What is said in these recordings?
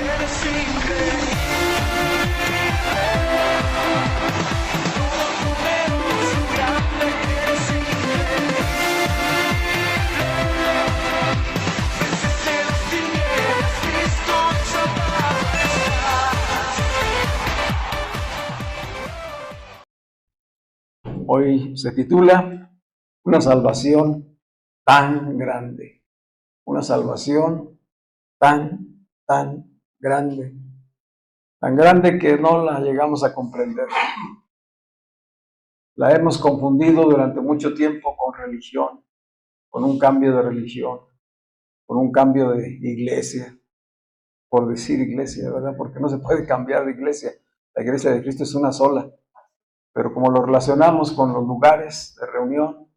Eres increíble. Todo poderoso, grande, eres increíble. Venciste las tinieblas, Cristo hecho majestad. Hoy se titula Una salvación tan grande. Una salvación tan grande. Tan grande que no la llegamos a comprender. La hemos confundido durante mucho tiempo con religión, con un cambio de religión, con un cambio de iglesia, por decir iglesia, ¿verdad? Porque no se puede cambiar de iglesia. La iglesia de Cristo es una sola. Pero como lo relacionamos con los lugares de reunión,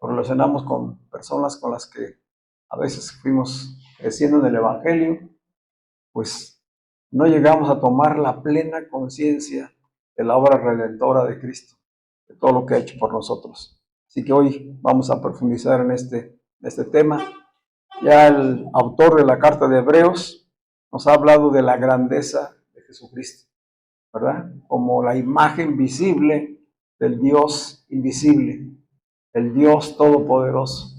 lo relacionamos con personas con las que a veces fuimos creciendo en el Evangelio, pues no llegamos a tomar la plena conciencia de la obra redentora de Cristo, de todo lo que ha hecho por nosotros. Así que hoy vamos a profundizar en este tema. Ya el autor de la carta de Hebreos nos ha hablado de la grandeza de Jesucristo, ¿verdad? Como la imagen visible del Dios invisible, el Dios todopoderoso.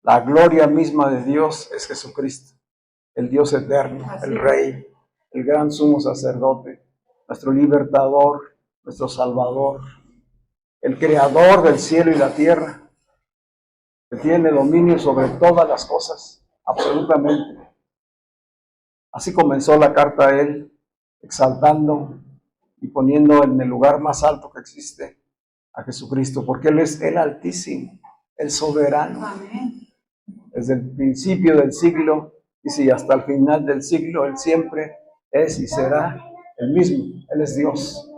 La gloria misma de Dios es Jesucristo, el Dios eterno, el Rey, el gran sumo sacerdote, nuestro libertador, nuestro salvador, el creador del cielo y la tierra, que tiene dominio sobre todas las cosas, absolutamente. Así comenzó la carta a él, exaltando y poniendo en el lugar más alto que existe a Jesucristo, porque Él es el Altísimo, el Soberano. Amén. Desde el principio del siglo, dice, y hasta el final del siglo, Él siempre es y será el mismo. Él es Dios.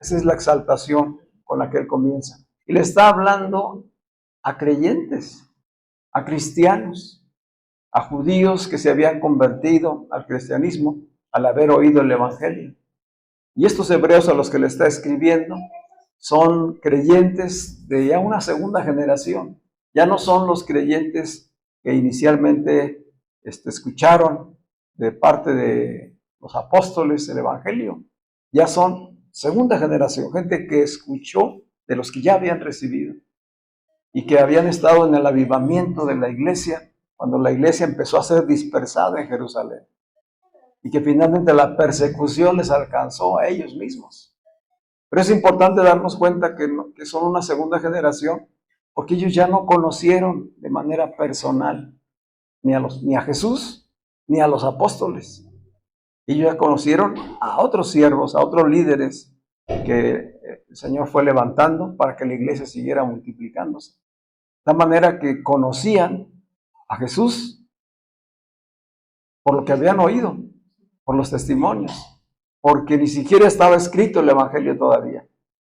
Esa es la exaltación con la que Él comienza. Y le está hablando a creyentes, a cristianos, a judíos que se habían convertido al cristianismo al haber oído el Evangelio. Y estos hebreos a los que le está escribiendo son creyentes de ya una segunda generación. Ya no son los creyentes que inicialmente escucharon de parte de los apóstoles el Evangelio. Ya son segunda generación, gente que escuchó de los que ya habían recibido y que habían estado en el avivamiento de la iglesia cuando la iglesia empezó a ser dispersada en Jerusalén y que finalmente la persecución les alcanzó a ellos mismos. Pero es importante darnos cuenta que son una segunda generación porque ellos ya no conocieron de manera personal ni a Jesús ni a los apóstoles. Ellos ya conocieron a otros siervos, a otros líderes que el Señor fue levantando para que la iglesia siguiera multiplicándose. De manera que conocían a Jesús por lo que habían oído, por los testimonios, porque ni siquiera estaba escrito el Evangelio todavía.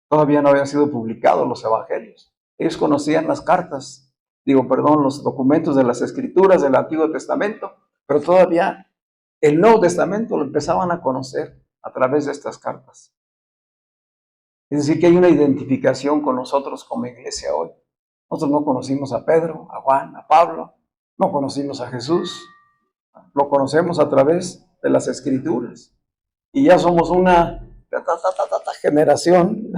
Todavía no habían sido publicados los Evangelios. Ellos conocían las cartas, los documentos de las Escrituras del Antiguo Testamento, pero todavía el Nuevo Testamento lo empezaban a conocer a través de estas cartas. Es decir, que hay una identificación con nosotros como iglesia hoy. Nosotros no conocimos a Pedro, a Juan, a Pablo, no conocimos a Jesús, lo conocemos a través de las Escrituras. Y ya somos una generación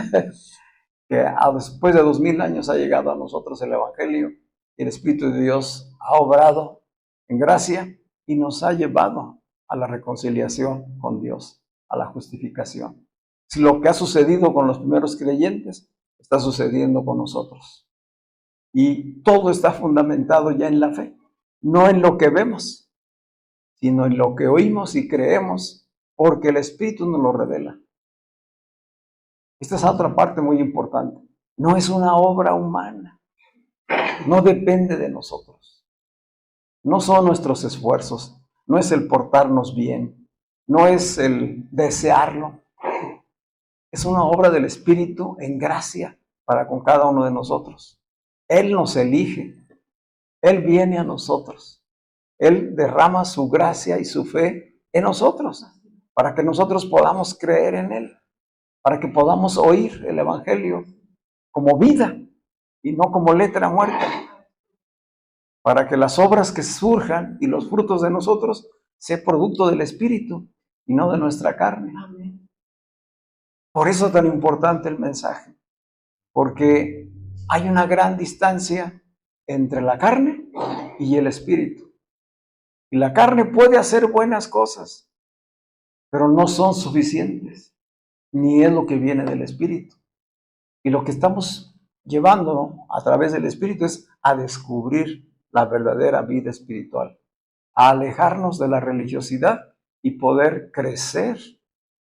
que después de 2000 años ha llegado a nosotros el Evangelio y el Espíritu de Dios ha obrado en gracia y nos ha llevado a la reconciliación con Dios, a la justificación. Si lo que ha sucedido con los primeros creyentes está sucediendo con nosotros. Y todo está fundamentado ya en la fe, no en lo que vemos, sino en lo que oímos y creemos, porque el Espíritu nos lo revela. Esta es otra parte muy importante. No es una obra humana, no depende de nosotros. No son nuestros esfuerzos, no es el portarnos bien, no es el desearlo. Es una obra del Espíritu en gracia para con cada uno de nosotros. Él nos elige, Él viene a nosotros, Él derrama su gracia y su fe en nosotros, para que nosotros podamos creer en Él, para que podamos oír el Evangelio como vida y no como letra muerta, para que las obras que surjan y los frutos de nosotros sea producto del Espíritu y no de nuestra carne. Por eso es tan importante el mensaje, porque hay una gran distancia entre la carne y el Espíritu. Y la carne puede hacer buenas cosas, pero no son suficientes, ni es lo que viene del Espíritu. Y lo que estamos llevando a través del Espíritu es a descubrir la verdadera vida espiritual, a alejarnos de la religiosidad y poder crecer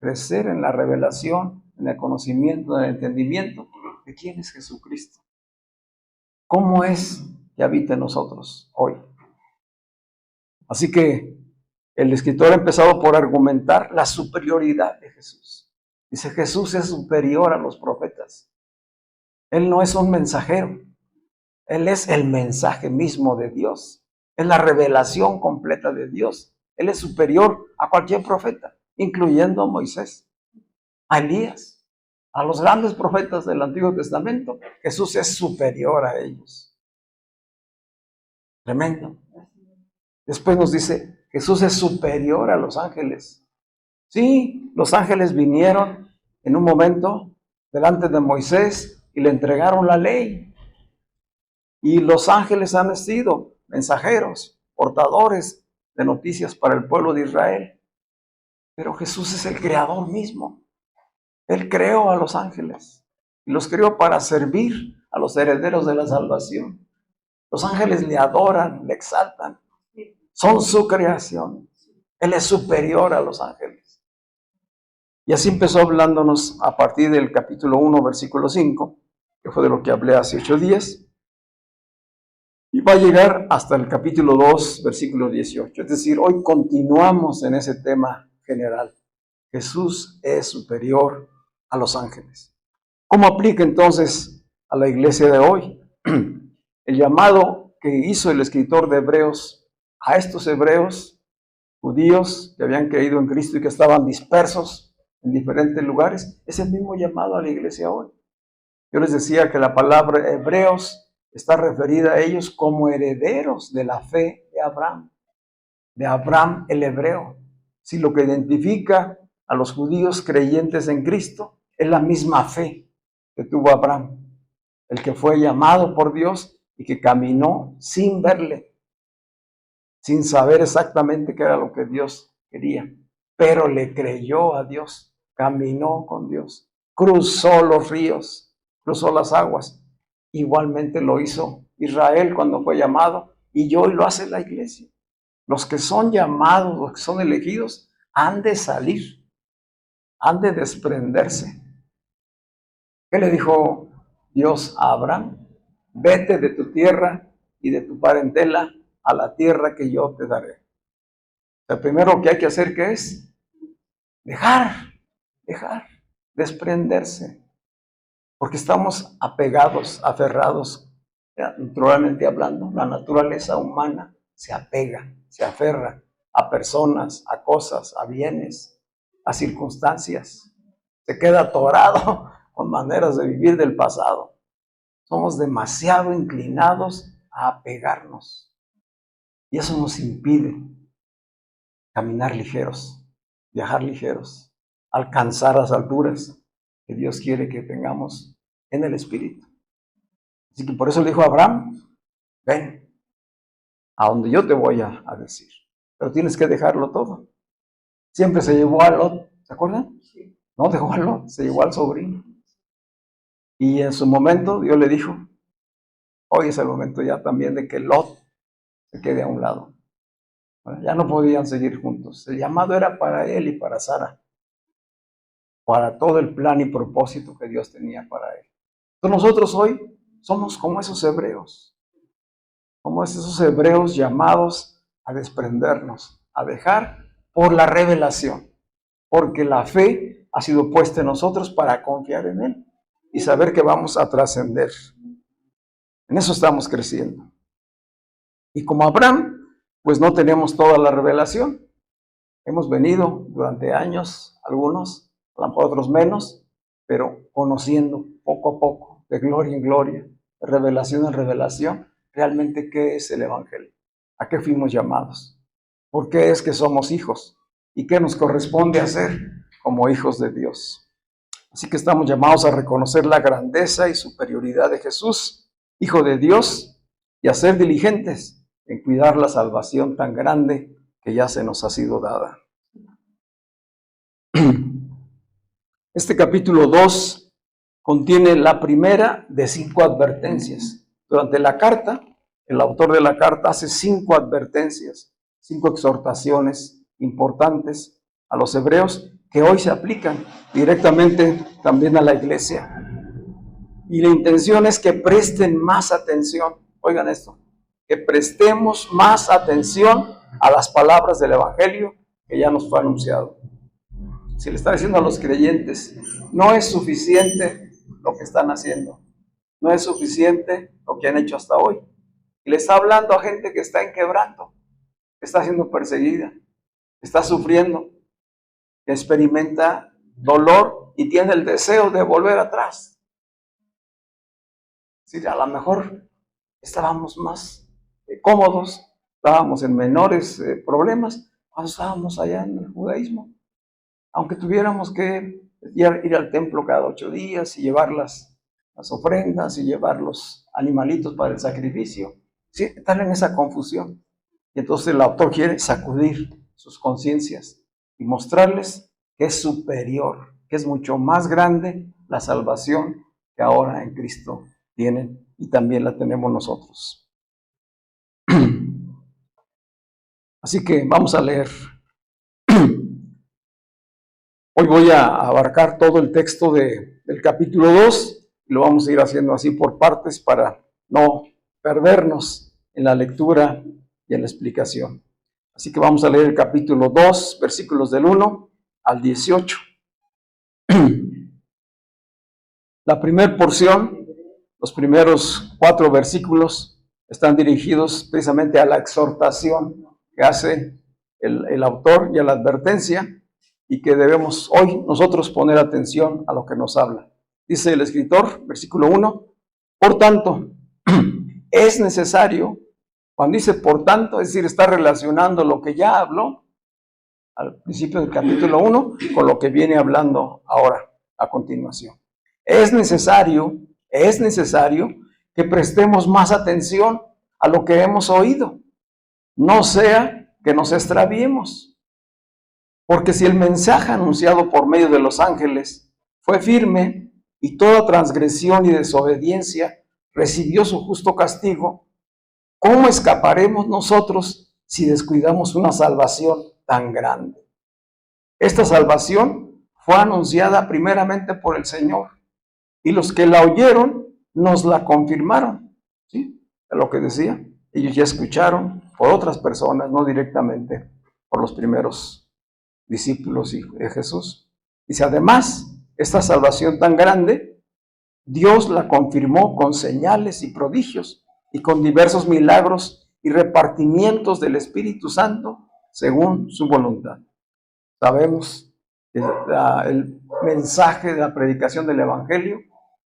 en la revelación, en el conocimiento, en el entendimiento de quién es Jesucristo. ¿Cómo es que habita en nosotros hoy? Así que el escritor ha empezado por argumentar la superioridad de Jesús. Dice, Jesús es superior a los profetas. Él no es un mensajero. Él es el mensaje mismo de Dios. Es la revelación completa de Dios. Él es superior a cualquier profeta, incluyendo a Moisés, a Elías, a los grandes profetas del Antiguo Testamento. Jesús es superior a ellos. Tremendo. Después nos dice, Jesús es superior a los ángeles. Sí, los ángeles vinieron en un momento delante de Moisés y le entregaron la ley. Y los ángeles han sido mensajeros, portadores de noticias para el pueblo de Israel. Pero Jesús es el creador mismo. Él creó a los ángeles y los creó para servir a los herederos de la salvación. Los ángeles le adoran, le exaltan. Son su creación. Él es superior a los ángeles. Y así empezó hablándonos a partir del capítulo 1, versículo 5, que fue de lo que hablé hace 8 días. Y va a llegar hasta el capítulo 2, versículo 18. Es decir, hoy continuamos en ese tema general. Jesús es superior a los ángeles. ¿Cómo aplica entonces a la iglesia de hoy? El llamado que hizo el escritor de Hebreos a estos hebreos judíos que habían creído en Cristo y que estaban dispersos en diferentes lugares, es el mismo llamado a la iglesia hoy. Yo les decía que la palabra hebreos está referida a ellos como herederos de la fe de Abraham el hebreo. Si lo que identifica a los judíos creyentes en Cristo es la misma fe que tuvo Abraham, el que fue llamado por Dios y que caminó sin verle, sin saber exactamente qué era lo que Dios quería, pero le creyó a Dios, caminó con Dios, cruzó los ríos, cruzó las aguas. Igualmente lo hizo Israel cuando fue llamado y hoy lo hace la iglesia. Los que son llamados, los que son elegidos, han de salir, han de desprenderse. ¿Qué le dijo Dios a Abraham? Vete de tu tierra y de tu parentela a la tierra que yo te daré. Lo primero que hay que hacer, ¿qué es? Dejar, desprenderse. Porque estamos apegados, aferrados, naturalmente hablando. La naturaleza humana se apega, se aferra a personas, a cosas, a bienes, a circunstancias. Se queda atorado con maneras de vivir del pasado. Somos demasiado inclinados a apegarnos. Y eso nos impide caminar ligeros, viajar ligeros, alcanzar las alturas que Dios quiere que tengamos en el Espíritu. Así que por eso le dijo a Abraham, ven, a donde yo te voy a decir, pero tienes que dejarlo todo. Siempre se llevó a Lot, ¿se acuerdan? Sí. No dejó a Lot, se llevó al sobrino. Y en su momento Dios le dijo, hoy es el momento ya también de que Lot se quede a un lado. Bueno, ya no podían seguir juntos. El llamado era para él y para Sara, para todo el plan y propósito que Dios tenía para él. Entonces nosotros hoy somos como esos hebreos llamados a desprendernos, a dejar por la revelación, porque la fe ha sido puesta en nosotros para confiar en Él y saber que vamos a trascender. En eso estamos creciendo. Y como Abraham, pues no tenemos toda la revelación. Hemos venido durante años, algunos, a lo mejor otros menos, pero conociendo poco a poco, de gloria en gloria, de revelación en revelación, realmente qué es el Evangelio, a qué fuimos llamados. por qué es que somos hijos y qué nos corresponde hacer como hijos de Dios. Así que estamos llamados a reconocer la grandeza y superioridad de Jesús, Hijo de Dios, y a ser diligentes en cuidar la salvación tan grande que ya se nos ha sido dada. Este capítulo 2 contiene la primera de 5 advertencias. Durante la carta, el autor de la carta hace 5 advertencias, 5 exhortaciones importantes a los hebreos que hoy se aplican directamente también a la iglesia. Y la intención es que presten más atención, oigan esto, que prestemos más atención a las palabras del Evangelio que ya nos fue anunciado. Si le está diciendo a los creyentes, no es suficiente lo que están haciendo, no es suficiente lo que han hecho hasta hoy. Y le está hablando a gente que está en quebranto, que está siendo perseguida, que está sufriendo, que experimenta dolor y tiene el deseo de volver atrás. Si a lo mejor estábamos más cómodos, estábamos en menores problemas cuando estábamos allá en el judaísmo. Aunque tuviéramos que ir al templo cada 8 días y llevar las ofrendas y llevar los animalitos para el sacrificio, ¿sí? Están en esa confusión. Y entonces el autor quiere sacudir sus conciencias y mostrarles que es superior, que es mucho más grande la salvación que ahora en Cristo tienen y también la tenemos nosotros. Así que vamos a leer. Hoy voy a abarcar todo el texto del capítulo 2 y lo vamos a ir haciendo así por partes para no perdernos en la lectura y en la explicación. Así que vamos a leer el capítulo 2, versículos del 1 al 18. La primera porción, los primeros 4 versículos, están dirigidos precisamente a la exhortación que hace el autor y a la advertencia, y que debemos hoy nosotros poner atención a lo que nos habla. Dice el escritor, versículo 1, por tanto, es necesario, cuando dice por tanto, es decir, está relacionando lo que ya habló al principio del capítulo 1 con lo que viene hablando ahora, a continuación. Es necesario que prestemos más atención a lo que hemos oído, no sea que nos extraviemos. Porque si el mensaje anunciado por medio de los ángeles fue firme y toda transgresión y desobediencia recibió su justo castigo, ¿cómo escaparemos nosotros si descuidamos una salvación tan grande? Esta salvación fue anunciada primeramente por el Señor y los que la oyeron nos la confirmaron. ¿Sí? Es lo que decía. Ellos ya escucharon por otras personas, no directamente por los primeros discípulos de Jesús. Dice, además, esta salvación tan grande, Dios la confirmó con señales y prodigios y con diversos milagros y repartimientos del Espíritu Santo según su voluntad. Sabemos que el mensaje de la predicación del Evangelio,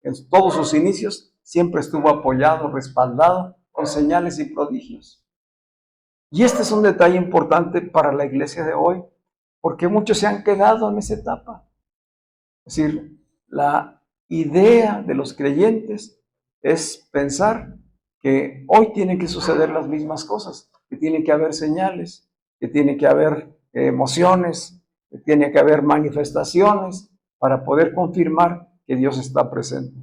en todos sus inicios, siempre estuvo apoyado, respaldado con señales y prodigios. Y este es un detalle importante para la iglesia de hoy, porque muchos se han quedado en esa etapa. Es decir, la idea de los creyentes es pensar que hoy tienen que suceder las mismas cosas, que tiene que haber señales, que tiene que haber emociones, que tiene que haber manifestaciones para poder confirmar que Dios está presente.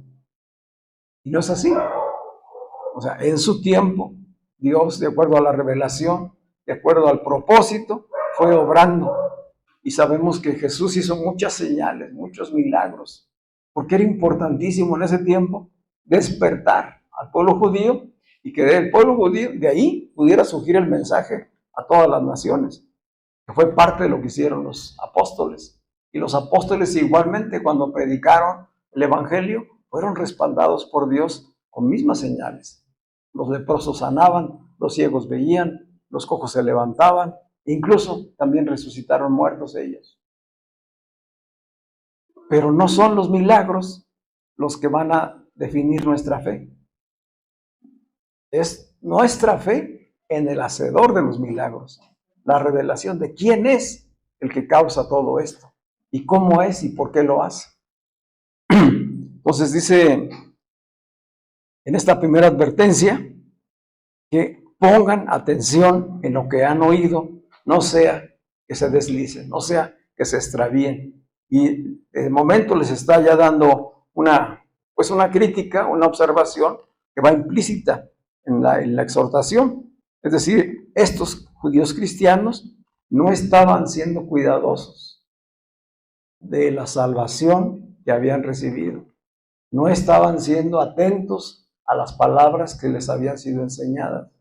Y no es así. O sea, en su tiempo, Dios, de acuerdo a la revelación, de acuerdo al propósito, fue obrando. Y sabemos que Jesús hizo muchas señales, muchos milagros, porque era importantísimo en ese tiempo despertar al pueblo judío y que del pueblo judío, de ahí pudiera surgir el mensaje a todas las naciones, que fue parte de lo que hicieron los apóstoles. Y los apóstoles igualmente cuando predicaron el Evangelio fueron respaldados por Dios con mismas señales. Los leprosos sanaban, los ciegos veían, los cojos se levantaban, incluso también resucitaron muertos ellos. Pero no son los milagros los que van a definir nuestra fe. Es nuestra fe en el hacedor de los milagros, la revelación de quién es el que causa todo esto, y cómo es y por qué lo hace. Entonces dice en esta primera advertencia que pongan atención en lo que han oído, no sea que se deslicen, no sea que se extravíen. Y de momento les está ya dando una crítica, una observación que va implícita en la exhortación. Es decir, estos judíos cristianos no estaban siendo cuidadosos de la salvación que habían recibido. No estaban siendo atentos a las palabras que les habían sido enseñadas.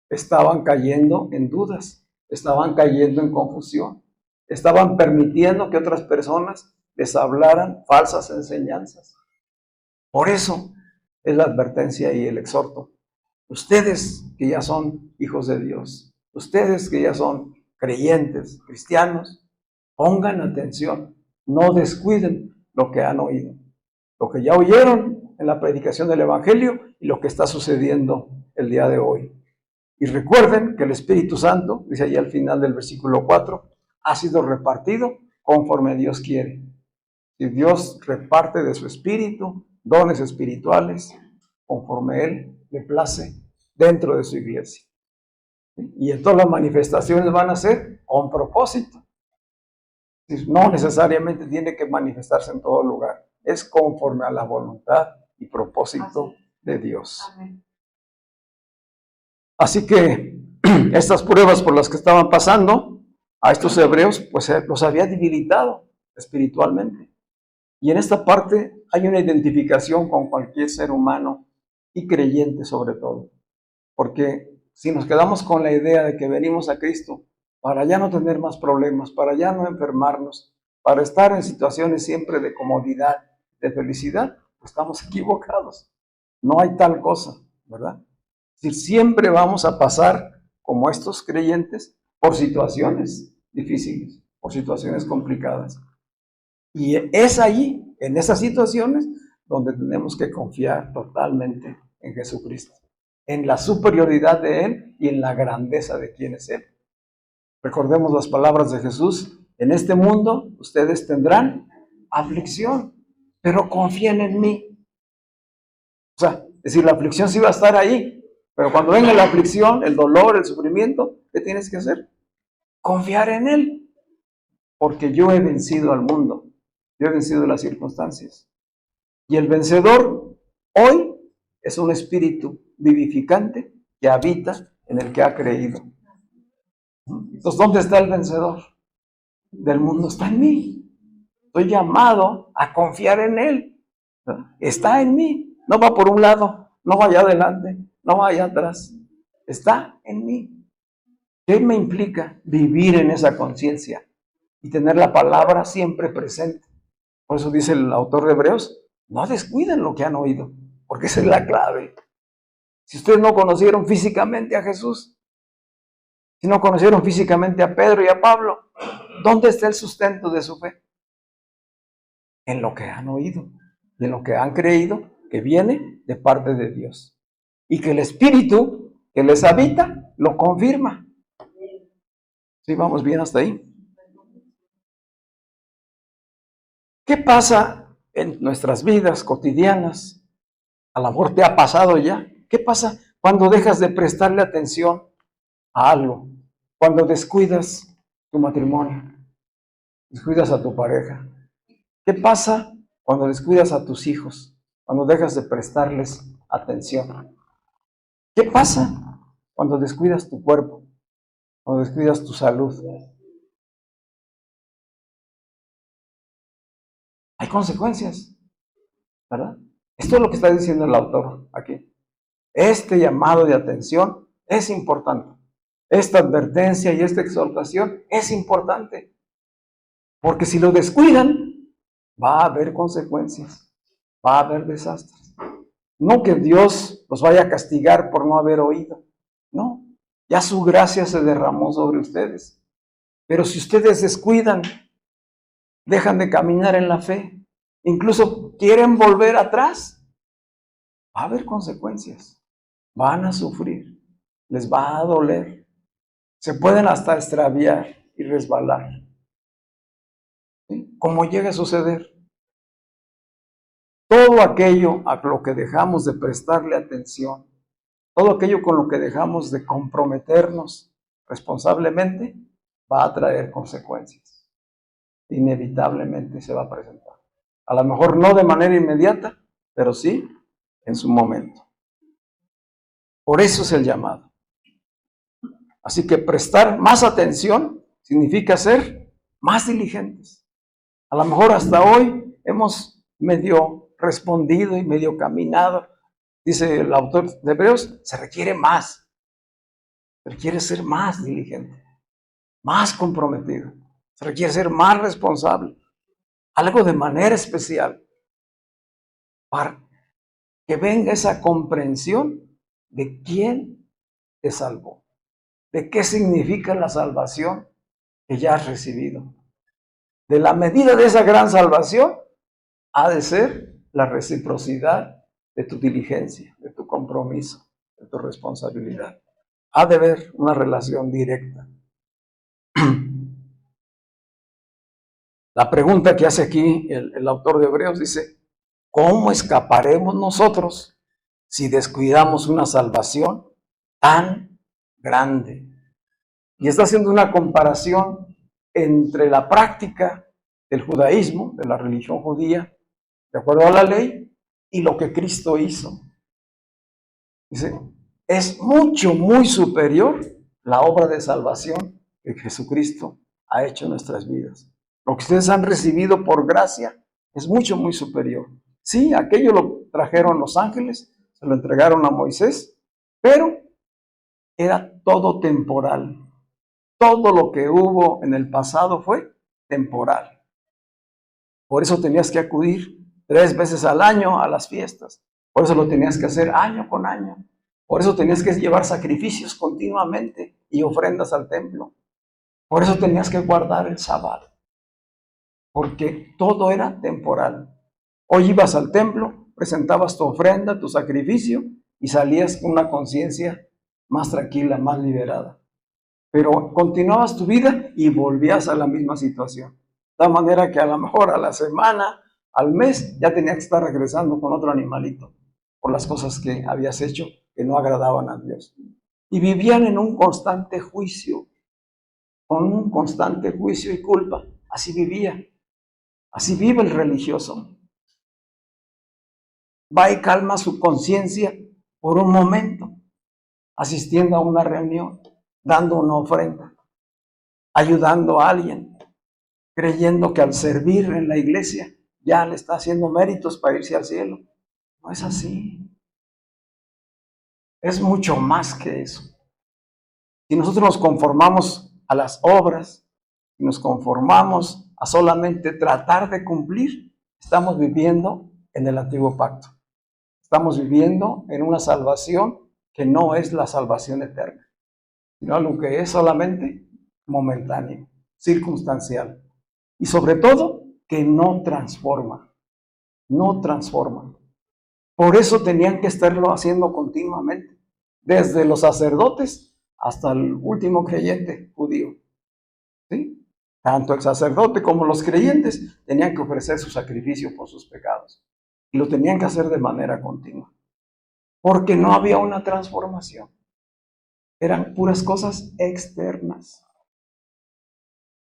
Estaban cayendo en dudas, estaban cayendo en confusión, estaban permitiendo que otras personas les hablaran falsas enseñanzas. Por eso es la advertencia y el exhorto. Ustedes que ya son hijos de Dios, ustedes que ya son creyentes, cristianos, pongan atención, no descuiden lo que han oído, lo que ya oyeron en la predicación del Evangelio y lo que está sucediendo el día de hoy. Y recuerden que el Espíritu Santo, dice allí al final del versículo 4, ha sido repartido conforme Dios quiere. Y Dios reparte de su Espíritu dones espirituales conforme Él le place dentro de su iglesia. Y entonces las manifestaciones van a ser con propósito. No necesariamente tiene que manifestarse en todo lugar. Es conforme a la voluntad y propósito de Dios. Así que estas pruebas por las que estaban pasando a estos hebreos, pues los había debilitado espiritualmente. Y en esta parte hay una identificación con cualquier ser humano y creyente sobre todo. Porque si nos quedamos con la idea de que venimos a Cristo para ya no tener más problemas, para ya no enfermarnos, para estar en situaciones siempre de comodidad, de felicidad, pues estamos equivocados. No hay tal cosa, ¿verdad? Es decir, siempre vamos a pasar, como estos creyentes, por situaciones difíciles, por situaciones complicadas. Y es ahí, en esas situaciones, donde tenemos que confiar totalmente en Jesucristo, en la superioridad de Él y en la grandeza de quién es Él. Recordemos las palabras de Jesús: en este mundo ustedes tendrán aflicción, pero confíen en mí. O sea, es decir, la aflicción sí va a estar ahí, pero cuando venga la aflicción, el dolor, el sufrimiento, ¿qué tienes que hacer? Confiar en Él, porque yo he vencido al mundo, yo he vencido las circunstancias. Y el vencedor hoy es un espíritu vivificante que habita en el que ha creído. Entonces, ¿dónde está el vencedor del mundo? Está en mí. Estoy llamado a confiar en Él. Está en mí. No va por un lado, no vaya adelante, no vaya atrás. Está en mí. ¿Qué me implica vivir en esa conciencia y tener la palabra siempre presente? Por eso dice el autor de Hebreos: no descuiden lo que han oído, porque esa es la clave. Si ustedes no conocieron físicamente a Jesús, si no conocieron físicamente a Pedro y a Pablo, ¿dónde está el sustento de su fe? En lo que han oído y en lo que han creído que viene de parte de Dios. Y que el Espíritu que les habita lo confirma. ¿Sí vamos bien hasta ahí? ¿Qué pasa en nuestras vidas cotidianas? A lo mejor te ha pasado ya. ¿Qué pasa cuando dejas de prestarle atención a algo? Cuando descuidas tu matrimonio, descuidas a tu pareja. ¿Qué pasa cuando descuidas a tus hijos? Cuando dejas de prestarles atención. ¿Qué pasa cuando descuidas tu cuerpo? Cuando descuidas tu salud. Hay consecuencias, ¿verdad? Esto es lo que está diciendo el autor aquí. Este llamado de atención es importante. Esta advertencia y esta exhortación es importante. Porque si lo descuidan, va a haber consecuencias, va a haber desastres. No que Dios los vaya a castigar por no haber oído. No, ya su gracia se derramó sobre ustedes. Pero si ustedes descuidan, dejan de caminar en la fe, incluso quieren volver atrás, va a haber consecuencias. Van a sufrir, les va a doler. se pueden hasta extraviar y resbalar. ¿Sí? Como llega a suceder. Todo aquello a lo que dejamos de prestarle atención, todo aquello con lo que dejamos de comprometernos responsablemente, va a traer consecuencias. Inevitablemente se va a presentar. A lo mejor no de manera inmediata, pero sí en su momento. Por eso es el llamado. Así que prestar más atención significa ser más diligentes. A lo mejor hasta hoy hemos medio respondido y medio caminado. Dice el autor de Hebreos, se requiere más. Se requiere ser más diligente, más comprometido. Se requiere ser más responsable. Algo de manera especial para que venga esa comprensión de quién te salvó, de qué significa la salvación que ya has recibido. De la medida de esa gran salvación ha de ser la reciprocidad de tu diligencia, de tu compromiso, de tu responsabilidad. Ha de haber una relación directa. La pregunta que hace aquí el autor de Hebreos dice, ¿cómo escaparemos nosotros si descuidamos una salvación tan grande? Y está haciendo una comparación entre la práctica del judaísmo, de la religión judía, de acuerdo a la ley, y lo que Cristo hizo. Dice, es muy superior la obra de salvación que Jesucristo ha hecho en nuestras vidas. Lo que ustedes han recibido por gracia es muy superior. Sí, aquello lo trajeron los ángeles, se lo entregaron a Moisés, pero era todo temporal. Todo lo que hubo en el pasado fue temporal. Por eso tenías que acudir 3 veces al año a las fiestas. Por eso lo tenías que hacer año con año. Por eso tenías que llevar sacrificios continuamente y ofrendas al templo. Por eso tenías que guardar el sábado. Porque todo era temporal. Hoy ibas al templo, presentabas tu ofrenda, tu sacrificio y salías con una conciencia más tranquila, más liberada. Pero continuabas tu vida y volvías a la misma situación. De tal manera que a lo mejor a la semana, al mes, ya tenías que estar regresando con otro animalito por las cosas que habías hecho que no agradaban a Dios. Y vivían en un constante juicio, con un constante juicio y culpa. Así vivía. Así vive el religioso. Va y calma su conciencia por un momento, asistiendo a una reunión, dando una ofrenda, ayudando a alguien, creyendo que al servir en la iglesia ya le está haciendo méritos para irse al cielo. No es así. Es mucho más que eso. Si nosotros nos conformamos a las obras, si nos conformamos a solamente tratar de cumplir, estamos viviendo en el antiguo pacto. Estamos viviendo en una salvación que no es la salvación eterna, sino algo que es solamente momentáneo, circunstancial. Y sobre todo, que no transforma. No transforma. Por eso tenían que estarlo haciendo continuamente, desde los sacerdotes hasta el último creyente judío. ¿Sí? Tanto el sacerdote como los creyentes tenían que ofrecer su sacrificio por sus pecados. Y lo tenían que hacer de manera continua. Porque no había una transformación. Eran puras cosas externas.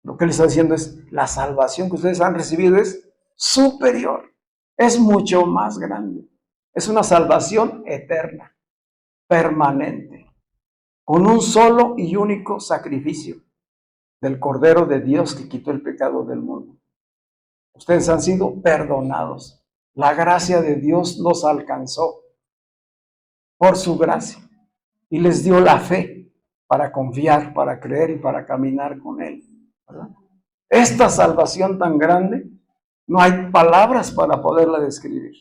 Lo que les está diciendo es, la salvación que ustedes han recibido es superior. Es mucho más grande. Es una salvación eterna, permanente, con un solo y único sacrificio del Cordero de Dios que quitó el pecado del mundo. Ustedes han sido perdonados. La gracia de Dios los alcanzó por su gracia y les dio la fe para confiar, para creer y para caminar con Él, ¿verdad? Esta salvación tan grande, no hay palabras para poderla describir.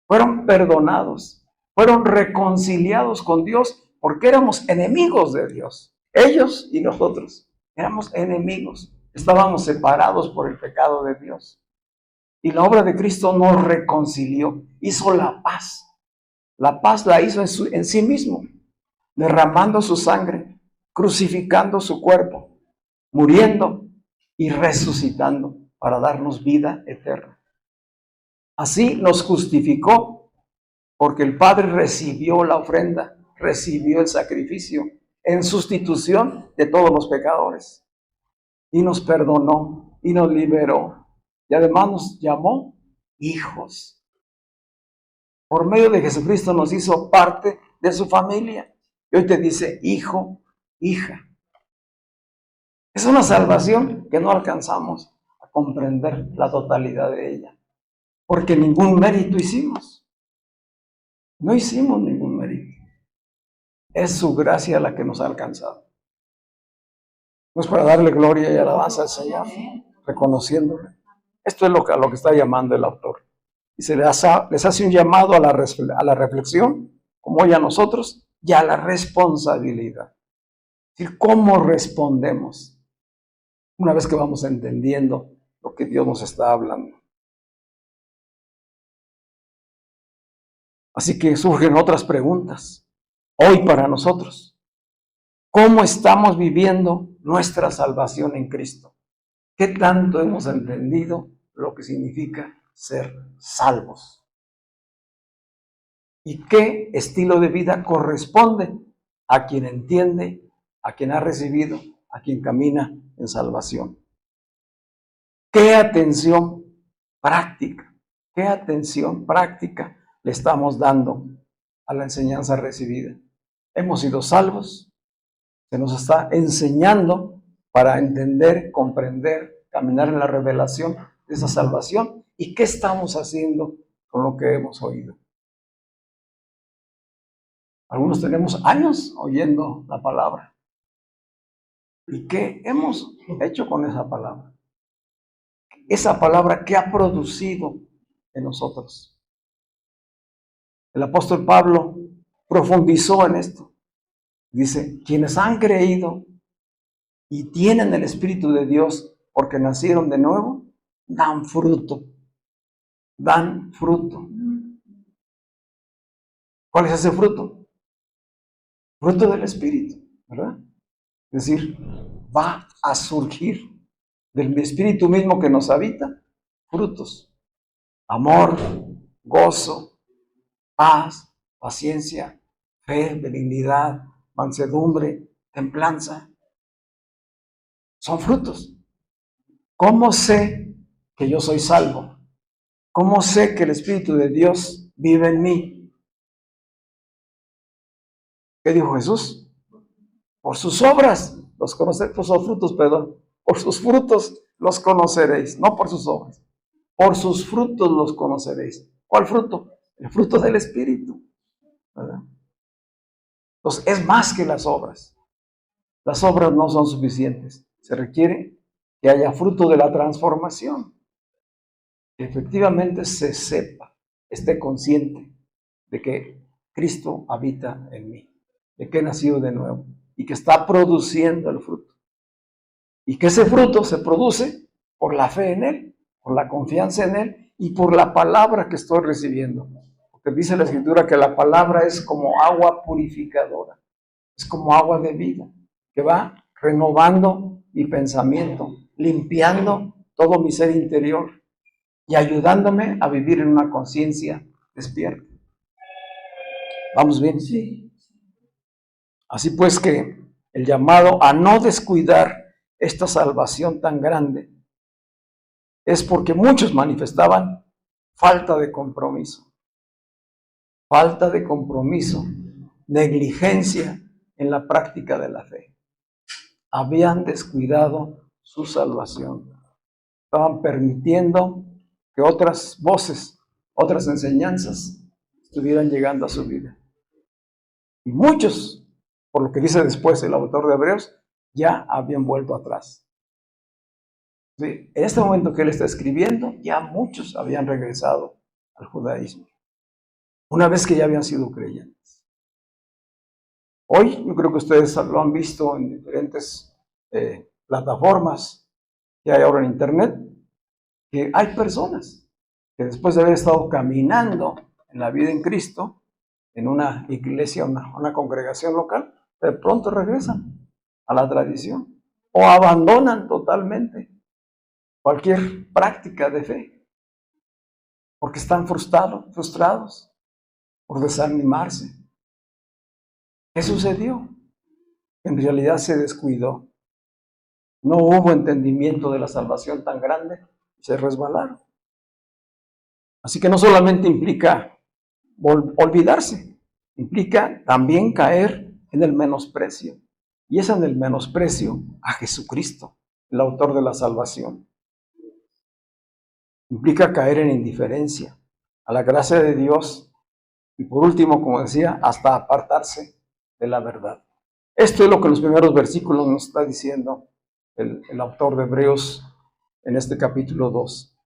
Fueron perdonados, fueron reconciliados con Dios porque éramos enemigos de Dios. Ellos y nosotros éramos enemigos, estábamos separados por el pecado de Dios. Y la obra de Cristo nos reconcilió, hizo la paz. La paz la hizo en sí mismo, derramando su sangre crucificando su cuerpo, muriendo y resucitando para darnos vida eterna. Así nos justificó, porque el Padre recibió la ofrenda, recibió el sacrificio en sustitución de todos los pecadores. Y nos perdonó y nos liberó. Y además nos llamó hijos. Por medio de Jesucristo nos hizo parte de su familia. Y hoy te dice hijo, hija. Es una salvación que no alcanzamos a comprender la totalidad de ella. Porque ningún mérito hicimos. No hicimos ningún mérito. Es su gracia la que nos ha alcanzado. No es para darle gloria y alabanza al Señor, reconociéndole. Esto es a lo que está llamando el autor. Y se les hace un llamado a la reflexión, como hoy a nosotros, y a la responsabilidad. Es decir, ¿cómo respondemos una vez que vamos entendiendo lo que Dios nos está hablando? Así que surgen otras preguntas hoy para nosotros. ¿Cómo estamos viviendo nuestra salvación en Cristo? ¿Qué tanto hemos entendido lo que significa ser salvos? ¿Y qué estilo de vida corresponde a quien entiende, a quien ha recibido, a quien camina en salvación? ¿Qué atención práctica le estamos dando a la enseñanza recibida? Hemos sido salvos, se nos está enseñando para entender, comprender, caminar en la revelación de esa salvación. ¿Y qué estamos haciendo con lo que hemos oído? Algunos tenemos años oyendo la palabra. ¿Y qué hemos hecho con esa palabra? Esa palabra, ¿qué ha producido en nosotros? El apóstol Pablo profundizó en esto. Dice, quienes han creído y tienen el Espíritu de Dios porque nacieron de nuevo, dan fruto. Dan fruto. ¿Cuál es ese fruto? Fruto del Espíritu, ¿verdad? Es decir, va a surgir del Espíritu mismo que nos habita frutos. Amor, gozo, paz, paciencia, fe, benignidad, mansedumbre, templanza. Son frutos. ¿Cómo sé que yo soy salvo? ¿Cómo sé que el Espíritu de Dios vive en mí? ¿Qué dijo Jesús? Por sus obras los conoceréis, por sus frutos, perdón. Por sus frutos los conoceréis, no por sus obras. Por sus frutos los conoceréis. ¿Cuál fruto? El fruto del Espíritu, ¿verdad? Entonces, es más que las obras. Las obras no son suficientes. Se requiere que haya fruto de la transformación. Que efectivamente se sepa, esté consciente de que Cristo habita en mí, de que he nacido de nuevo y que está produciendo el fruto. Y que ese fruto se produce por la fe en Él, por la confianza en Él y por la palabra que estoy recibiendo. Porque dice la Escritura que la palabra es como agua purificadora, es como agua de vida, que va renovando mi pensamiento, limpiando todo mi ser interior y ayudándome a vivir en una conciencia despierta. ¿Vamos bien? Sí. Así pues que el llamado a no descuidar esta salvación tan grande es porque muchos manifestaban falta de compromiso, negligencia en la práctica de la fe. Habían descuidado su salvación. Estaban permitiendo que otras voces, otras enseñanzas estuvieran llegando a su vida. Y muchos, por lo que dice después el autor de Hebreos, ya habían vuelto atrás. Sí, en este momento que él está escribiendo, ya muchos habían regresado al judaísmo, una vez que ya habían sido creyentes. Hoy yo creo que ustedes lo han visto en diferentes plataformas que hay ahora en internet, que hay personas que después de haber estado caminando en la vida en Cristo, en una iglesia, una congregación local, de pronto regresan a la tradición o abandonan totalmente cualquier práctica de fe porque están frustrados por desanimarse. ¿Qué sucedió? En realidad se descuidó. No hubo entendimiento de la salvación tan grande y se resbalaron. Así que no solamente implica olvidarse, implica también caer en el menosprecio. Y es en el menosprecio a Jesucristo, el autor de la salvación. Implica caer en indiferencia a la gracia de Dios y por último, como decía, hasta apartarse de la verdad. Esto es lo que en los primeros versículos nos está diciendo el autor de Hebreos en este capítulo 2.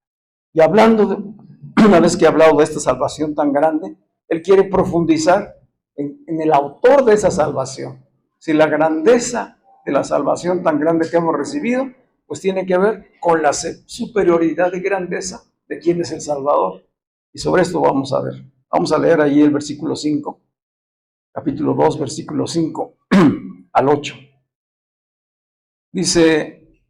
Y una vez que ha hablado de esta salvación tan grande, él quiere profundizar en el autor de esa salvación. Si la grandeza de la salvación tan grande que hemos recibido, pues tiene que ver con la superioridad y grandeza de quién es el Salvador. Y sobre esto vamos a ver. Vamos a leer ahí el versículo 5, capítulo 2, versículo 5 al 8. Dice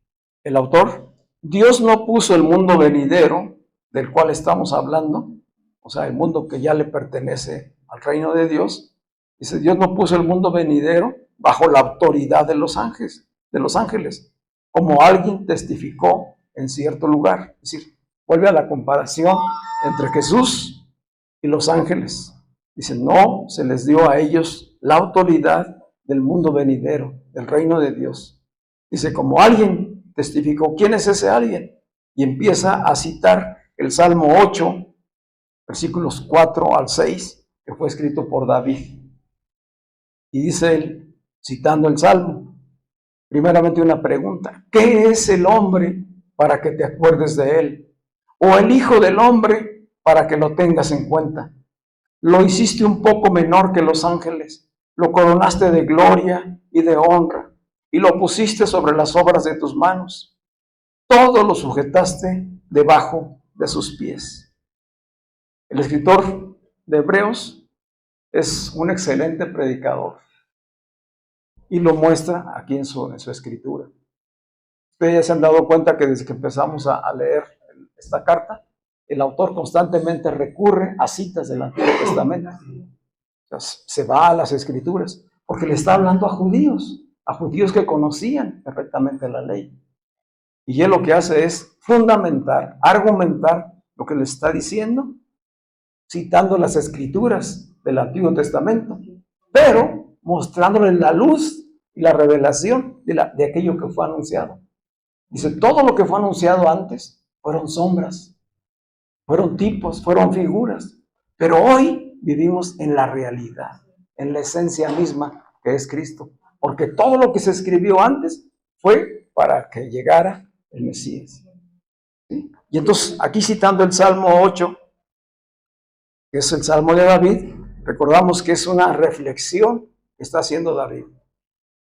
el autor: Dios no puso el mundo venidero del cual estamos hablando, o sea, el mundo que ya le pertenece al reino de Dios. Dice, Dios no puso el mundo venidero bajo la autoridad de los ángeles, como alguien testificó en cierto lugar. Es decir, vuelve a la comparación entre Jesús y los ángeles. Dice, no se les dio a ellos la autoridad del mundo venidero, del reino de Dios. Dice, como alguien testificó. ¿Quién es ese alguien? Y empieza a citar el Salmo 8, versículos 4 al 6, que fue escrito por David. Y dice él, citando el Salmo, primeramente una pregunta: ¿qué es el hombre para que te acuerdes de él? ¿O el hijo del hombre para que lo tengas en cuenta? Lo hiciste un poco menor que los ángeles, lo coronaste de gloria y de honra, y lo pusiste sobre las obras de tus manos. Todo lo sujetaste debajo de sus pies. El escritor de Hebreos es un excelente predicador y lo muestra aquí en su escritura. Ustedes ya se han dado cuenta que desde que empezamos a leer esta carta, el autor constantemente recurre a citas del Antiguo Testamento. O sea, se va a las escrituras porque le está hablando a judíos que conocían perfectamente la ley. Y él lo que hace es fundamentar, argumentar lo que le está diciendo, citando las escrituras del Antiguo Testamento, pero mostrándole la luz y la revelación de aquello que fue anunciado. Dice, todo lo que fue anunciado antes fueron sombras, fueron tipos, fueron figuras, pero hoy vivimos en la realidad, en la esencia misma que es Cristo, porque todo lo que se escribió antes fue para que llegara el Mesías. ¿Sí? Y entonces, aquí citando el Salmo 8, que es el Salmo de David, recordamos que es una reflexión que está haciendo David.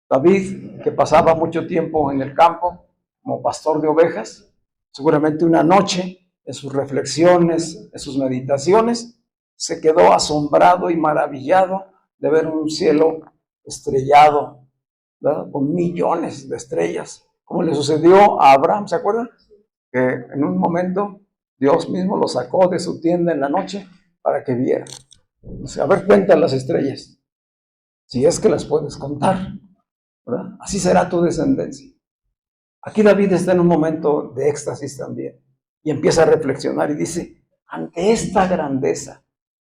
David, que pasaba mucho tiempo en el campo como pastor de ovejas, seguramente una noche, en sus reflexiones, en sus meditaciones, se quedó asombrado y maravillado de ver un cielo estrellado, ¿verdad?, con millones de estrellas, como le sucedió a Abraham. ¿Se acuerdan? Que en un momento Dios mismo lo sacó de su tienda en la noche para que viera. O sea, a ver, cuenta las estrellas, si es que las puedes contar, ¿verdad? Así será tu descendencia. Aquí David está en un momento de éxtasis también y empieza a reflexionar y dice, ante esta grandeza,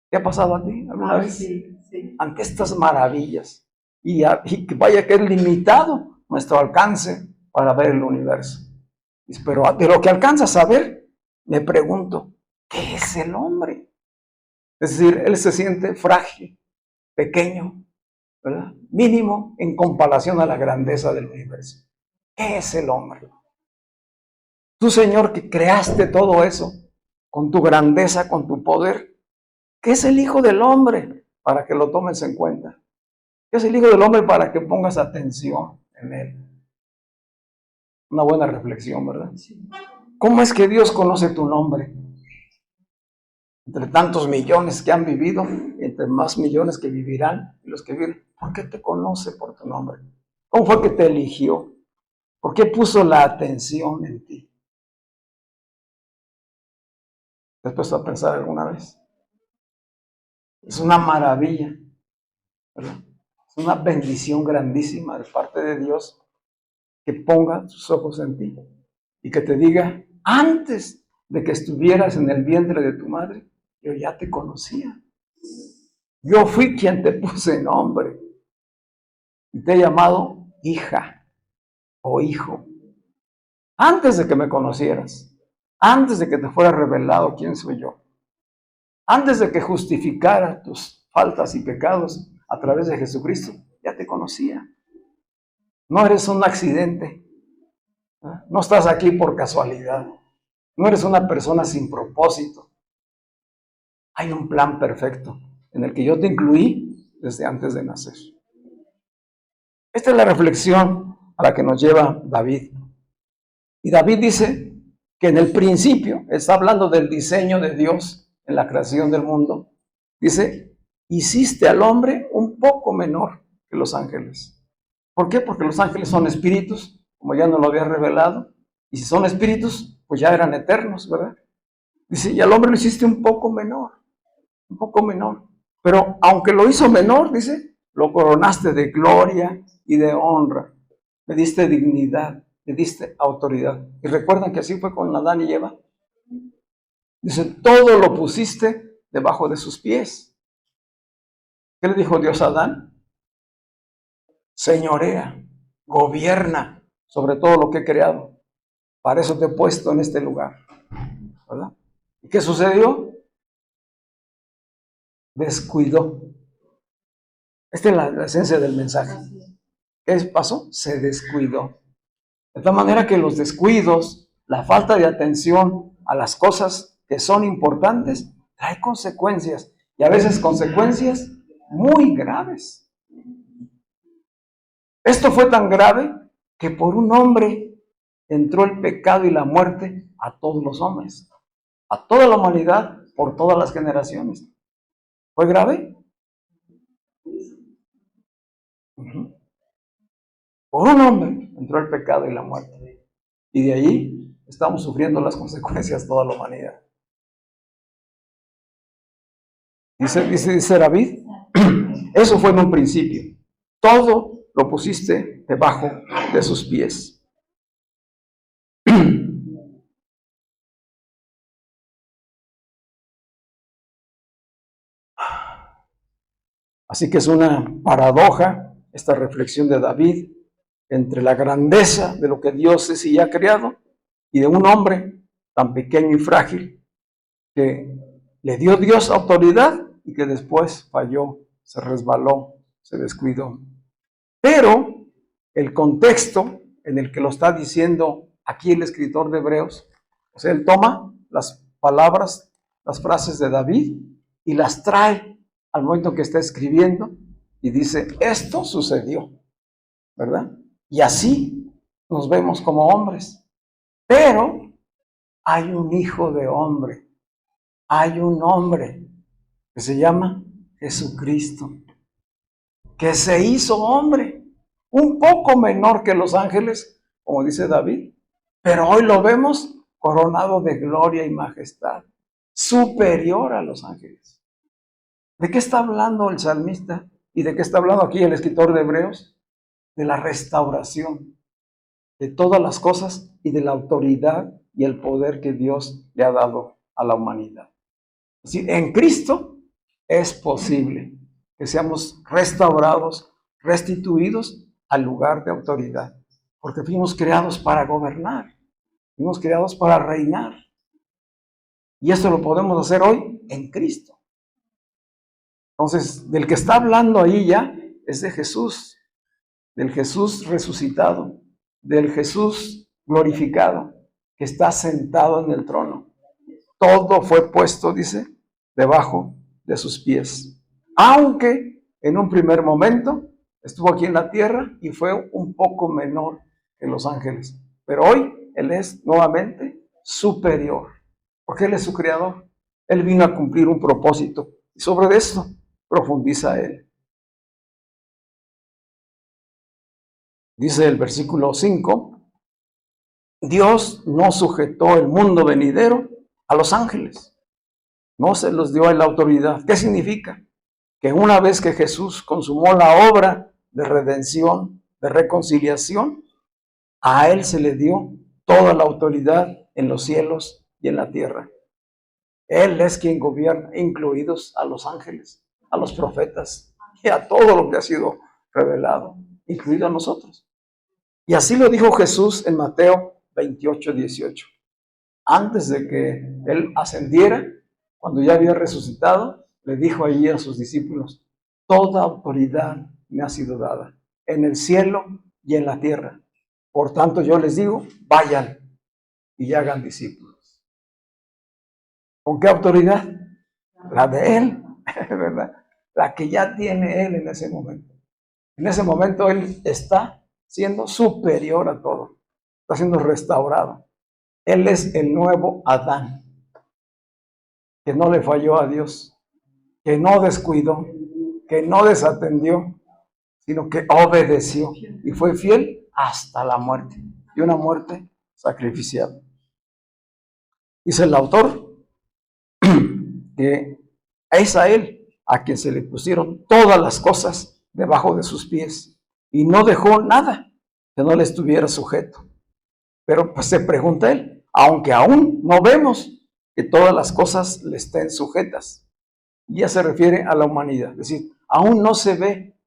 ¿qué ha pasado a ti alguna vez? Sí. Ante estas maravillas y que vaya que es limitado nuestro alcance para ver el universo. Pero de lo que alcanzas a ver, me pregunto, ¿qué es el hombre? Es decir, él se siente frágil, pequeño, ¿verdad?, mínimo en comparación a la grandeza del universo. ¿Qué es el hombre? Tú, Señor, que creaste todo eso con tu grandeza, con tu poder, ¿qué es el Hijo del Hombre para que lo tomes en cuenta? ¿Qué es el Hijo del Hombre para que pongas atención en él? Una buena reflexión, ¿verdad? ¿Cómo es que Dios conoce tu nombre? Entre tantos millones que han vivido, entre más millones que vivirán, y los que viven, ¿por qué te conoce por tu nombre? ¿Cómo fue que te eligió? ¿Por qué puso la atención en ti? ¿Te has puesto a pensar alguna vez? Es una maravilla, ¿verdad? Es una bendición grandísima de parte de Dios que ponga sus ojos en ti y que te diga, antes de que estuvieras en el vientre de tu madre, yo ya te conocía. Yo fui quien te puse nombre y te he llamado hija o hijo. Antes de que me conocieras, antes de que te fuera revelado quién soy yo, antes de que justificara tus faltas y pecados a través de Jesucristo, ya te conocía. No eres un accidente, no estás aquí por casualidad, no eres una persona sin propósito. Hay un plan perfecto en el que yo te incluí desde antes de nacer. Esta es la reflexión a la que nos lleva David. Y David dice que en el principio, está hablando del diseño de Dios en la creación del mundo, dice, hiciste al hombre un poco menor que los ángeles. ¿Por qué? Porque los ángeles son espíritus, como ya nos lo había revelado, y si son espíritus, pues ya eran eternos, ¿verdad? Dice, y al hombre lo hiciste un poco menor, un poco menor. Pero aunque lo hizo menor, dice, lo coronaste de gloria y de honra. Le diste dignidad, le diste autoridad. Y recuerdan que así fue con Adán y Eva. Dice, todo lo pusiste debajo de sus pies. ¿Qué le dijo Dios a Adán? Señorea, gobierna sobre todo lo que he creado. Para eso te he puesto en este lugar, ¿verdad? ¿Y qué sucedió? Descuidó. Esta es la esencia del mensaje. ¿Qué pasó? Se descuidó. De tal manera que los descuidos, la falta de atención a las cosas que son importantes, trae consecuencias. Y a veces consecuencias muy graves. Esto fue tan grave que por un hombre entró el pecado y la muerte a todos los hombres, a toda la humanidad, por todas las generaciones. ¿Fue grave? Uh-huh. Por un hombre entró el pecado y la muerte. Y de ahí estamos sufriendo las consecuencias toda la humanidad. Dice David, eso fue en un principio. Todo lo pusiste debajo de sus pies. Así que es una paradoja esta reflexión de David entre la grandeza de lo que Dios es y ha creado y de un hombre tan pequeño y frágil que le dio Dios autoridad y que después falló, se resbaló, se descuidó. Pero el contexto en el que lo está diciendo aquí el escritor de Hebreos, o sea, él toma las palabras, las frases de David y las trae al momento que está escribiendo y dice, esto sucedió, ¿verdad? Y así nos vemos como hombres. Pero hay un hijo de hombre, hay un hombre que se llama Jesucristo, que se hizo hombre, un poco menor que los ángeles, como dice David, pero hoy lo vemos coronado de gloria y majestad, superior a los ángeles. ¿De qué está hablando el salmista? ¿Y de qué está hablando aquí el escritor de Hebreos? De la restauración de todas las cosas y de la autoridad y el poder que Dios le ha dado a la humanidad. Es decir, en Cristo es posible que seamos restaurados, restituidos al lugar de autoridad, porque fuimos creados para gobernar, fuimos creados para reinar. Y esto lo podemos hacer hoy en Cristo. Entonces, del que está hablando ahí ya es de Jesús, del Jesús resucitado, del Jesús glorificado, que está sentado en el trono. Todo fue puesto, dice, debajo de sus pies. Aunque en un primer momento estuvo aquí en la tierra y fue un poco menor que los ángeles. Pero hoy Él es nuevamente superior, porque Él es su creador. Él vino a cumplir un propósito y sobre esto profundiza Él. Dice el versículo 5, Dios no sujetó el mundo venidero a los ángeles, no se los dio a la autoridad. ¿Qué significa? Que una vez que Jesús consumó la obra de redención, de reconciliación, a Él se le dio toda la autoridad en los cielos y en la tierra. Él es quien gobierna, incluidos a los ángeles, a los profetas y a todo lo que ha sido revelado, incluido a nosotros. Y así lo dijo Jesús en Mateo 28:18. Antes de que Él ascendiera, cuando ya había resucitado, le dijo allí a sus discípulos, toda autoridad me ha sido dada en el cielo y en la tierra. Por tanto, yo les digo, vayan y hagan discípulos. ¿Con qué autoridad? La de Él, ¿verdad? La que ya tiene Él en ese momento. En ese momento Él está siendo superior a todo. Está siendo restaurado. Él es el nuevo Adán, que no le falló a Dios, que no descuidó, que no desatendió, sino que obedeció y fue fiel hasta la muerte, y una muerte sacrificial. Dice el autor que es a Él a quien se le pusieron todas las cosas debajo de sus pies y no dejó nada que no le estuviera sujeto. Pero pues se pregunta él, aunque aún no vemos que todas las cosas le estén sujetas. Ya se refiere a la humanidad, es decir, aún no se ve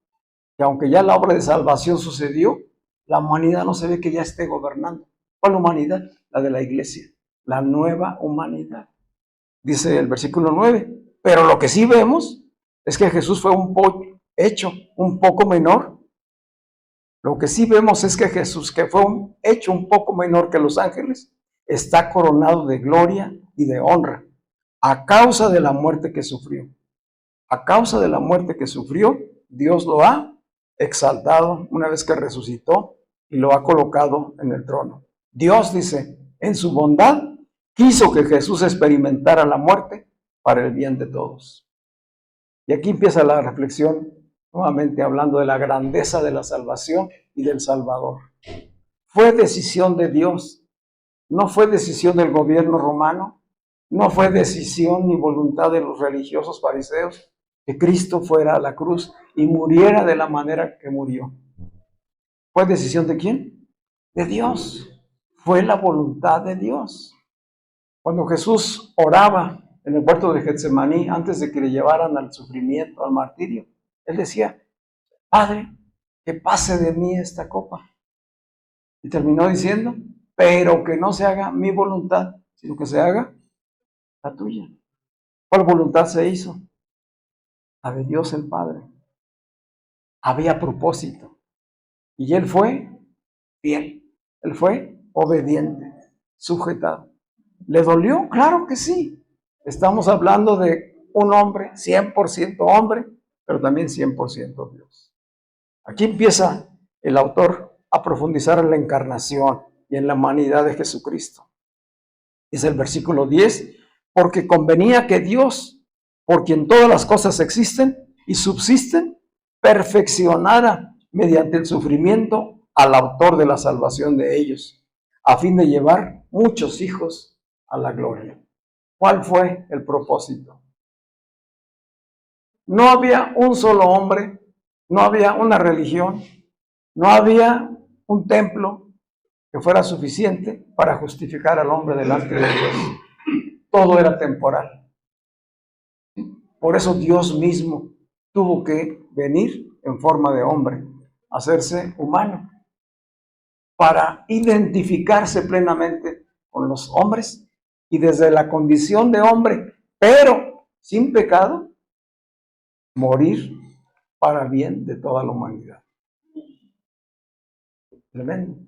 que aunque ya la obra de salvación sucedió, la humanidad no se ve que ya esté gobernando. ¿Cuál humanidad? La de la iglesia, la nueva humanidad. Dice el versículo 9, pero lo que sí vemos es que Jesús fue hecho un poco menor. Lo que sí vemos es que Jesús, que fue hecho un poco menor que los ángeles, está coronado de gloria y de honra a causa de la muerte que sufrió. A causa de la muerte que sufrió, Dios lo ha exaltado una vez que resucitó y lo ha colocado en el trono. Dios, dice, en su bondad, quiso que Jesús experimentara la muerte para el bien de todos. Y aquí empieza la reflexión, nuevamente hablando de la grandeza de la salvación y del Salvador. Fue decisión de Dios, no fue decisión del gobierno romano, no fue decisión ni voluntad de los religiosos fariseos que Cristo fuera a la cruz y muriera de la manera que murió. ¿Fue decisión de quién? De Dios. Fue la voluntad de Dios. Cuando Jesús oraba en el huerto de Getsemaní, antes de que le llevaran al sufrimiento, al martirio, Él decía, Padre, que pase de mí esta copa. Y terminó diciendo, pero que no se haga mi voluntad, sino que se haga la tuya. ¿Cuál voluntad se hizo? La de Dios el Padre. Había propósito. Y Él fue fiel. Él fue obediente, sujetado. ¿Le dolió? Claro que sí. Estamos hablando de un hombre, 100% hombre, pero también 100% Dios. Aquí empieza el autor a profundizar en la encarnación y en la humanidad de Jesucristo. Dice el versículo 10, porque convenía que Dios, por quien todas las cosas existen y subsisten, perfeccionara mediante el sufrimiento al autor de la salvación de ellos, a fin de llevar muchos hijos a la gloria. ¿Cuál fue el propósito? No había un solo hombre, no había una religión, no había un templo que fuera suficiente para justificar al hombre delante de Dios. Todo era temporal. Por eso Dios mismo tuvo que venir en forma de hombre, hacerse humano, para identificarse plenamente con los hombres y desde la condición de hombre, pero sin pecado, morir para bien de toda la humanidad. Tremendo.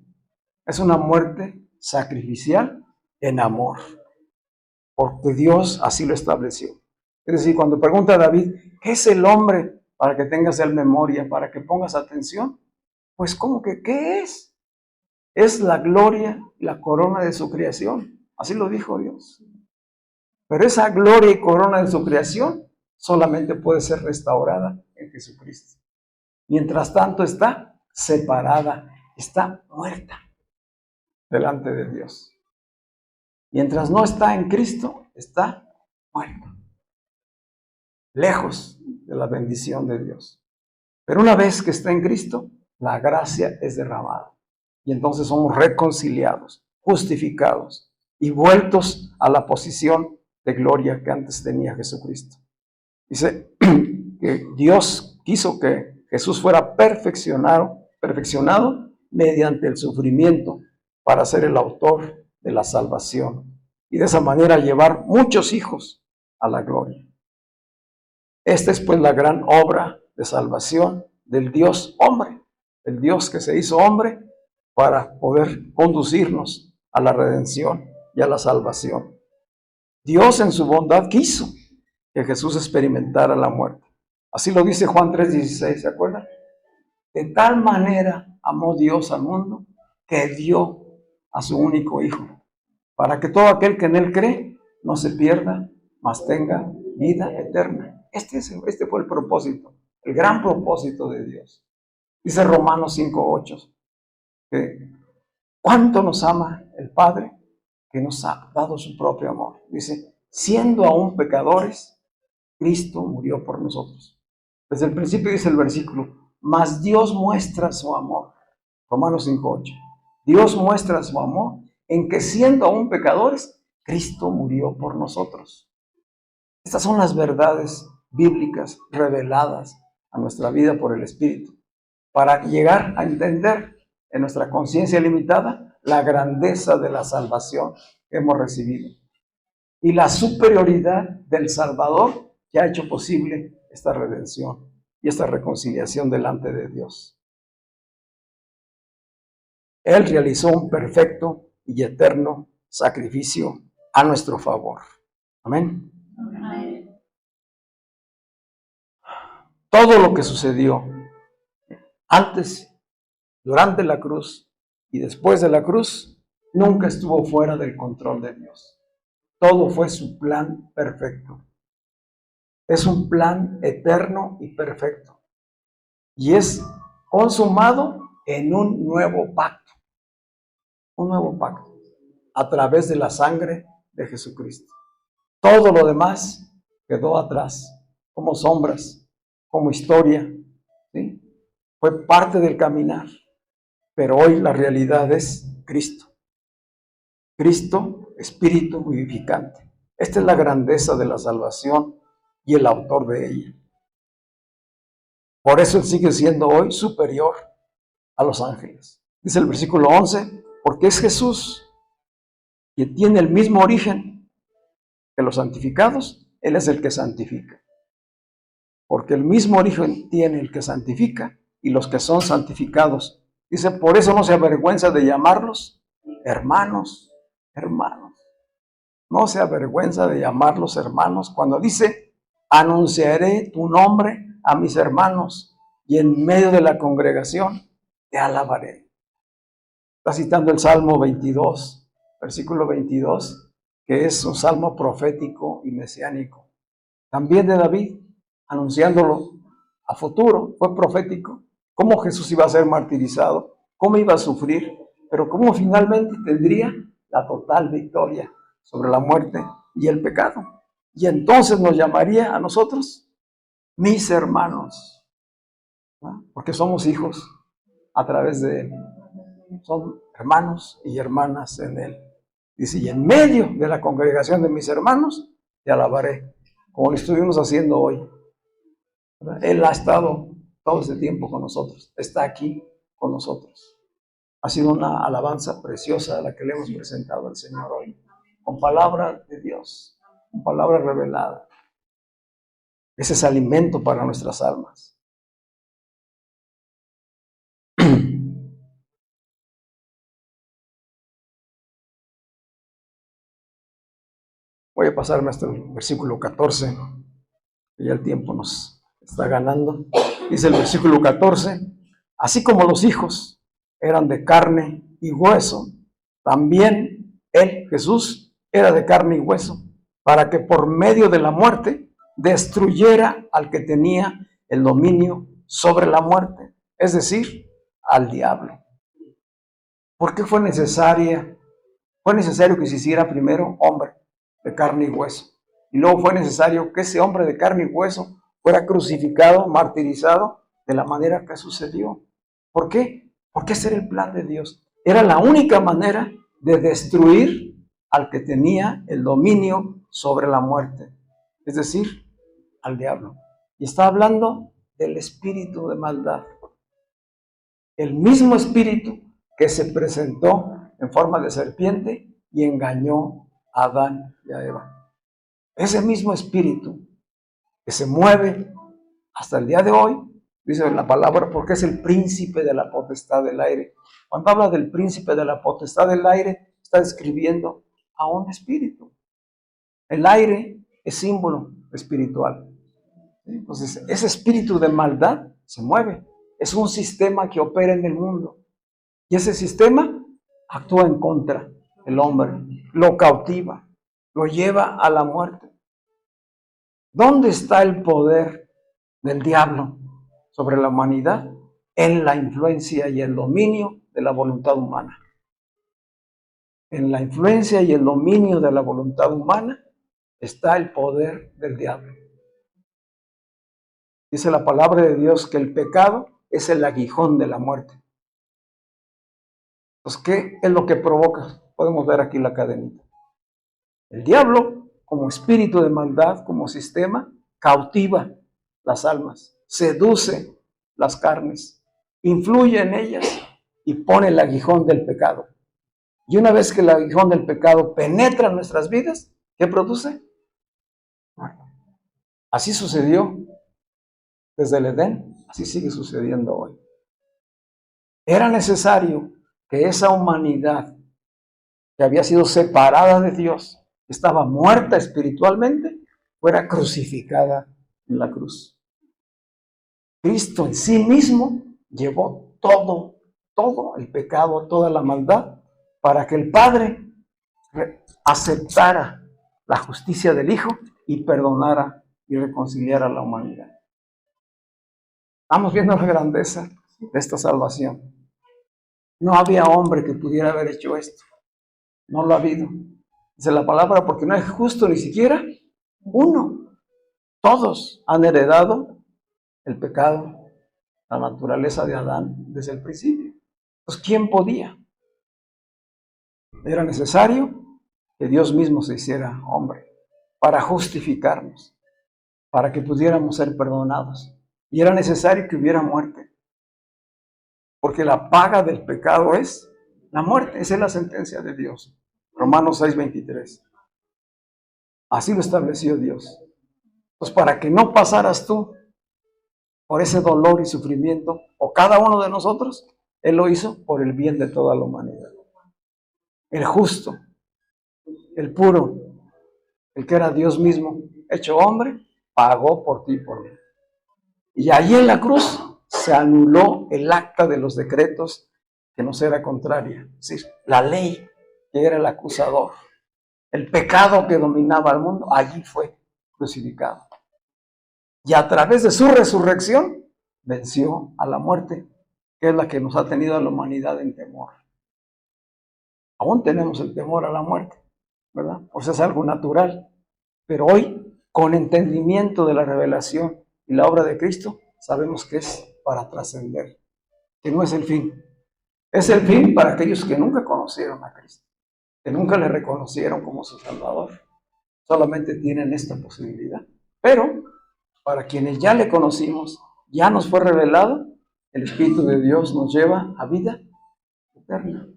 Es una muerte sacrificial en amor, porque Dios así lo estableció. Es decir, cuando pregunta a David, ¿qué es el hombre? Para que tengas en memoria, para que pongas atención, pues ¿cómo que qué es? Es la gloria, la corona de su creación. Así lo dijo Dios. Pero esa gloria y corona de su creación solamente puede ser restaurada en Jesucristo. Mientras tanto está separada está muerta delante de Dios. Mientras no está en Cristo, está muerta, lejos de la bendición de Dios. Pero una vez que está en Cristo, la gracia es derramada. Y entonces somos reconciliados, justificados y vueltos a la posición de gloria que antes tenía Jesucristo. Dice que Dios quiso que Jesús fuera perfeccionado mediante el sufrimiento para ser el autor de la salvación y de esa manera llevar muchos hijos a la gloria. Esta es pues la gran obra de salvación del Dios hombre, el Dios que se hizo hombre para poder conducirnos a la redención y a la salvación. Dios en su bondad quiso que Jesús experimentara la muerte. Así lo dice Juan 3:16, ¿se acuerdan? De tal manera amó Dios al mundo que dio a su único Hijo, para que todo aquel que en Él cree no se pierda, mas tenga vida eterna. Este fue el propósito, el gran propósito de Dios. Dice Romanos 5:8, que cuánto nos ama el Padre, que nos ha dado su propio amor. Dice, siendo aún pecadores, Cristo murió por nosotros. Desde el principio dice el versículo, mas Dios muestra su amor. Romanos 5:8. Dios muestra su amor en que siendo aún pecadores, Cristo murió por nosotros. Estas son las verdades bíblicas reveladas a nuestra vida por el Espíritu, para llegar a entender en nuestra conciencia limitada la grandeza de la salvación que hemos recibido y la superioridad del Salvador que ha hecho posible esta redención y esta reconciliación delante de Dios. Él realizó un perfecto y eterno sacrificio a nuestro favor. Amén. Amén. Todo lo que sucedió antes, durante la cruz y después de la cruz, nunca estuvo fuera del control de Dios. Todo fue su plan perfecto. Es un plan eterno y perfecto. Y es consumado en un nuevo pacto. Un nuevo pacto. A través de la sangre de Jesucristo. Todo lo demás quedó atrás, como sombras, como historia, ¿sí? Fue parte del caminar. Pero hoy la realidad es Cristo. Cristo, Espíritu vivificante. Esta es la grandeza de la salvación y el autor de ella. Por eso Él sigue siendo hoy superior a los ángeles. Dice el versículo 11, porque es Jesús quien tiene el mismo origen que los santificados, Él es el que santifica. Porque el mismo origen tiene el que santifica y los que son santificados. Dice, por eso no se avergüenza de llamarlos hermanos, hermanos. No se avergüenza de llamarlos hermanos cuando dice, anunciaré tu nombre a mis hermanos y en medio de la congregación te alabaré. Está citando el Salmo 22, versículo 22, que es un salmo profético y mesiánico. También de David, anunciándolo a futuro, fue profético. Cómo Jesús iba a ser martirizado, cómo iba a sufrir, pero cómo finalmente tendría la total victoria sobre la muerte y el pecado. Y entonces nos llamaría a nosotros mis hermanos, ¿no? Porque somos hijos a través de Él. Son hermanos y hermanas en Él. Dice, y en medio de la congregación de mis hermanos, te alabaré, como lo estuvimos haciendo hoy. Él ha estado todo este tiempo con nosotros, está aquí con nosotros. Ha sido una alabanza preciosa la que le hemos presentado al Señor hoy, con palabra de Dios, con palabra revelada. Ese es alimento para nuestras almas. Voy a pasarme hasta el versículo 14, que ya el tiempo nos está ganando. Dice el versículo 14, así como los hijos eran de carne y hueso, también Él, Jesús, era de carne y hueso, para que por medio de la muerte destruyera al que tenía el dominio sobre la muerte, es decir, al diablo. ¿Por qué fue necesario que se hiciera primero hombre de carne y hueso? Y luego fue necesario que ese hombre de carne y hueso fuera crucificado, martirizado, de la manera que sucedió. ¿Por qué? Porque ese era el plan de Dios. Era la única manera de destruir al que tenía el dominio sobre la muerte, es decir, al diablo. Y está hablando del espíritu de maldad. El mismo espíritu que se presentó en forma de serpiente y engañó a Adán y a Eva. Ese mismo espíritu que se mueve hasta el día de hoy, dice la palabra, porque es el príncipe de la potestad del aire. Cuando habla del príncipe de la potestad del aire, está describiendo a un espíritu. El aire es símbolo espiritual. Entonces, ese espíritu de maldad se mueve. Es un sistema que opera en el mundo. Y ese sistema actúa en contra del hombre, lo cautiva, lo lleva a la muerte. ¿Dónde está el poder del diablo sobre la humanidad? En la influencia y el dominio de la voluntad humana. En la influencia y el dominio de la voluntad humana está el poder del diablo. Dice la palabra de Dios que el pecado es el aguijón de la muerte. Entonces, ¿qué es lo que provoca? Podemos ver aquí la cadenita. El diablo, como espíritu de maldad, como sistema, cautiva las almas, seduce las carnes, influye en ellas y pone el aguijón del pecado. Y una vez que el aguijón del pecado penetra en nuestras vidas, ¿qué produce? Así sucedió desde el Edén, así sigue sucediendo hoy. Era necesario que esa humanidad que había sido separada de Dios, estaba muerta espiritualmente, fuera crucificada en la cruz. Cristo en sí mismo llevó todo el pecado, toda la maldad, para que el Padre aceptara la justicia del Hijo y perdonara y reconciliara a la humanidad. Estamos viendo la grandeza de esta salvación. No había hombre que pudiera haber hecho esto. No lo ha habido. Dice la palabra, porque no es justo ni siquiera uno. Todos han heredado el pecado, la naturaleza de Adán desde el principio. Pues ¿quién podía? Era necesario que Dios mismo se hiciera hombre para justificarnos, para que pudiéramos ser perdonados. Y era necesario que hubiera muerte, porque la paga del pecado es la muerte. Esa es la sentencia de Dios. Romanos 6:23. Así lo estableció Dios. Pues para que no pasaras tú por ese dolor y sufrimiento, o cada uno de nosotros, Él lo hizo por el bien de toda la humanidad. El justo, el puro, el que era Dios mismo, hecho hombre, pagó por ti y por mí. Y allí en la cruz se anuló el acta de los decretos que nos era contraria. Es decir, la ley que era el acusador, el pecado que dominaba al mundo, allí fue crucificado. Y a través de su resurrección venció a la muerte, que es la que nos ha tenido a la humanidad en temor. Aún tenemos el temor a la muerte, ¿verdad? Pues es algo natural. Pero hoy, con entendimiento de la revelación y la obra de Cristo, sabemos que es para trascender, que no es el fin. Es el fin para aquellos que nunca conocieron a Cristo, que nunca le reconocieron como su Salvador. Solamente tienen esta posibilidad. Pero para quienes ya le conocimos, ya nos fue revelado, el Espíritu de Dios nos lleva a vida eterna,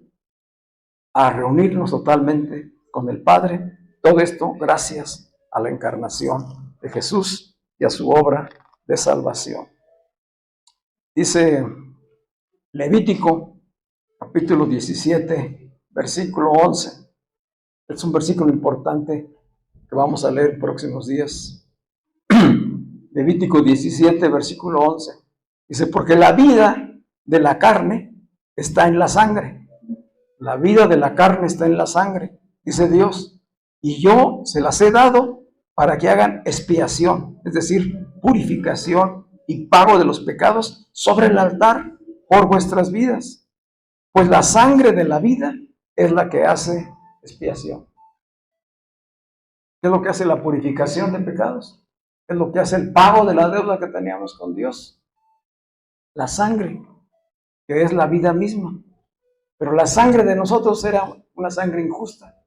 a reunirnos totalmente con el Padre. Todo esto gracias a la encarnación de Jesús y a su obra de salvación. Dice Levítico, capítulo 17, versículo 11. Es un versículo importante que vamos a leer en próximos días. Levítico 17, versículo 11. Dice, porque la vida de la carne está en la sangre. La vida de la carne está en la sangre, dice Dios. Y yo se las he dado para que hagan expiación, es decir, purificación y pago de los pecados sobre el altar por vuestras vidas. Pues la sangre de la vida es la que hace expiación. ¿Qué es lo que hace la purificación de pecados? ¿Qué es lo que hace el pago de la deuda que teníamos con Dios? La sangre, que es la vida misma. Pero la sangre de nosotros era una sangre injusta,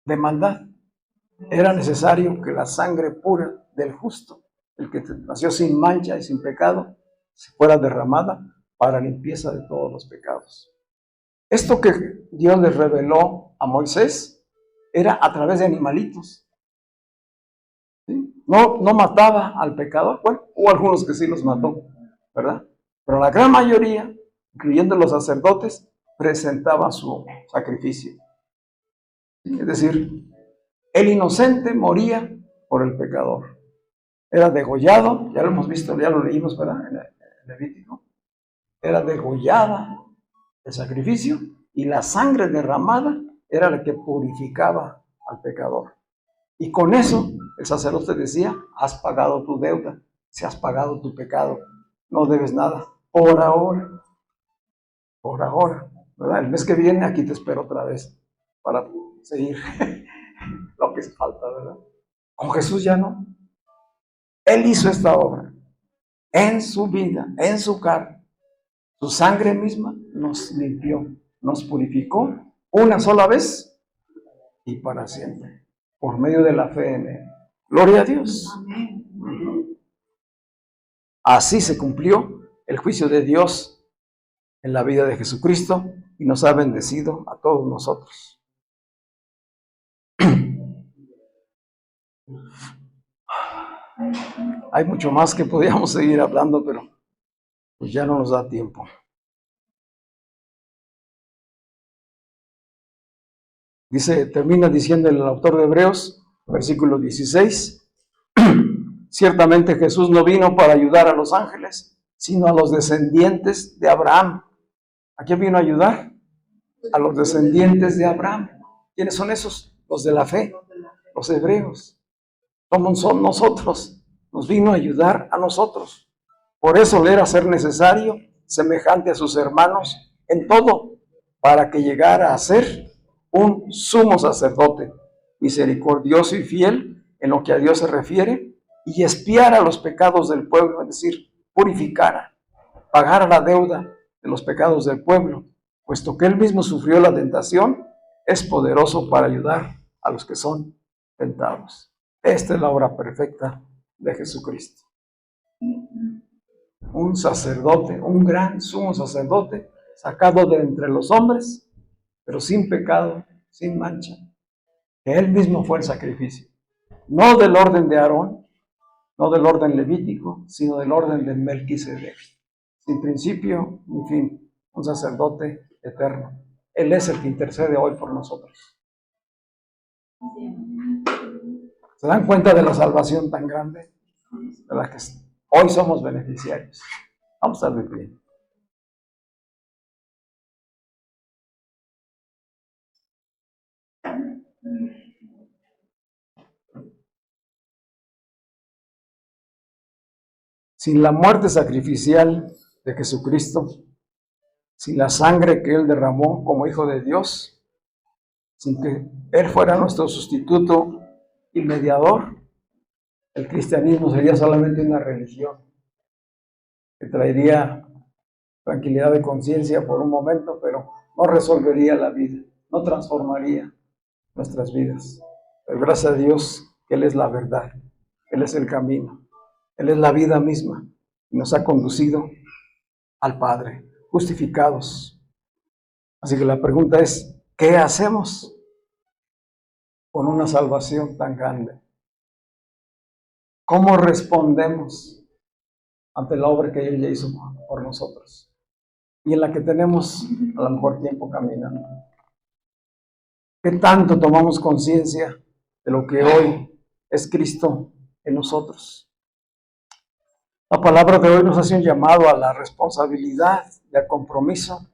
de maldad. Era necesario que la sangre pura del justo, el que nació sin mancha y sin pecado, se fuera derramada para limpieza de todos los pecados. Esto que Dios les reveló a Moisés era a través de animalitos. ¿Sí? No mataba al pecador. Bueno, hubo algunos que sí los mató, ¿verdad? Pero la gran mayoría, incluyendo los sacerdotes, presentaba su sacrificio. Es decir, el inocente moría por el pecador. Era degollado, ya lo hemos visto, ya lo leímos, ¿verdad? En Levítico. Era degollada el sacrificio y la sangre derramada era la que purificaba al pecador. Y con eso el sacerdote decía, has pagado tu deuda, si has pagado tu pecado, no debes nada, por ahora, ¿verdad? El mes que viene aquí te espero otra vez para seguir lo que falta, ¿verdad? Con Jesús ya no. Él hizo esta obra en su vida, en su carne. Su sangre misma nos limpió, nos purificó una sola vez y para siempre, por medio de la fe en Él. Gloria a Dios. Así se cumplió el juicio de Dios en la vida de Jesucristo y nos ha bendecido a todos nosotros. Hay mucho más que podríamos seguir hablando, pero pues ya no nos da tiempo. Termina diciendo el autor de Hebreos, versículo 16, ciertamente Jesús no vino para ayudar a los ángeles, sino a los descendientes de Abraham. ¿A quién vino a ayudar? A los descendientes de Abraham. ¿Quiénes son esos? Los de la fe, los hebreos. Son nosotros. Nos vino a ayudar a nosotros. Por eso le era ser necesario, semejante a sus hermanos, en todo, para que llegara a ser un sumo sacerdote, misericordioso y fiel en lo que a Dios se refiere, y expiara los pecados del pueblo, es decir, purificara, pagara la deuda de los pecados del pueblo, puesto que él mismo sufrió la tentación, es poderoso para ayudar a los que son tentados. Esta es la obra perfecta de Jesucristo. Un sacerdote, un gran sumo sacerdote, sacado de entre los hombres, pero sin pecado, sin mancha, que él mismo fue el sacrificio. No del orden de Aarón, no del orden levítico, sino del orden de Melquisedec. Sin principio ni fin, un sacerdote eterno. Él es el que intercede hoy por nosotros. ¿Se dan cuenta de la salvación tan grande de la que hoy somos beneficiarios? Vamos a estar de pie. Sin la muerte sacrificial de Jesucristo, sin la sangre que Él derramó como Hijo de Dios, sin que Él fuera nuestro sustituto y mediador, el cristianismo sería solamente una religión que traería tranquilidad de conciencia por un momento, pero no resolvería la vida, no transformaría nuestras vidas. Pero gracias a Dios que Él es la verdad, Él es el camino, Él es la vida misma y nos ha conducido al Padre, justificados. Así que la pregunta es, ¿qué hacemos con una salvación tan grande? ¿Cómo respondemos ante la obra que Él ya hizo por nosotros y en la que tenemos a lo mejor tiempo caminando? ¿Qué tanto tomamos conciencia de lo que hoy es Cristo en nosotros? La palabra de hoy nos hace un llamado a la responsabilidad y al compromiso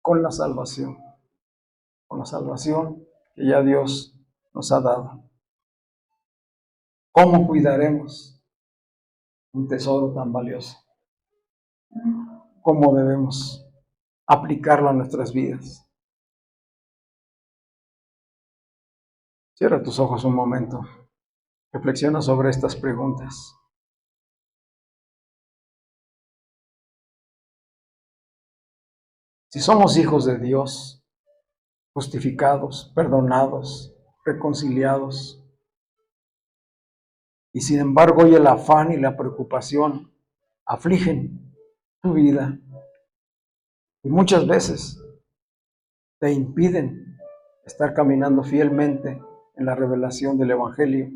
con la salvación que ya Dios nos ha dado. ¿Cómo cuidaremos un tesoro tan valioso? cómo debemos aplicarlo a nuestras vidas. Cierra tus ojos un momento. Reflexiona sobre estas preguntas. Si somos hijos de Dios, justificados, perdonados, reconciliados, y sin embargo hoy el afán y la preocupación afligen tu vida y muchas veces te impiden estar caminando fielmente en la revelación del Evangelio,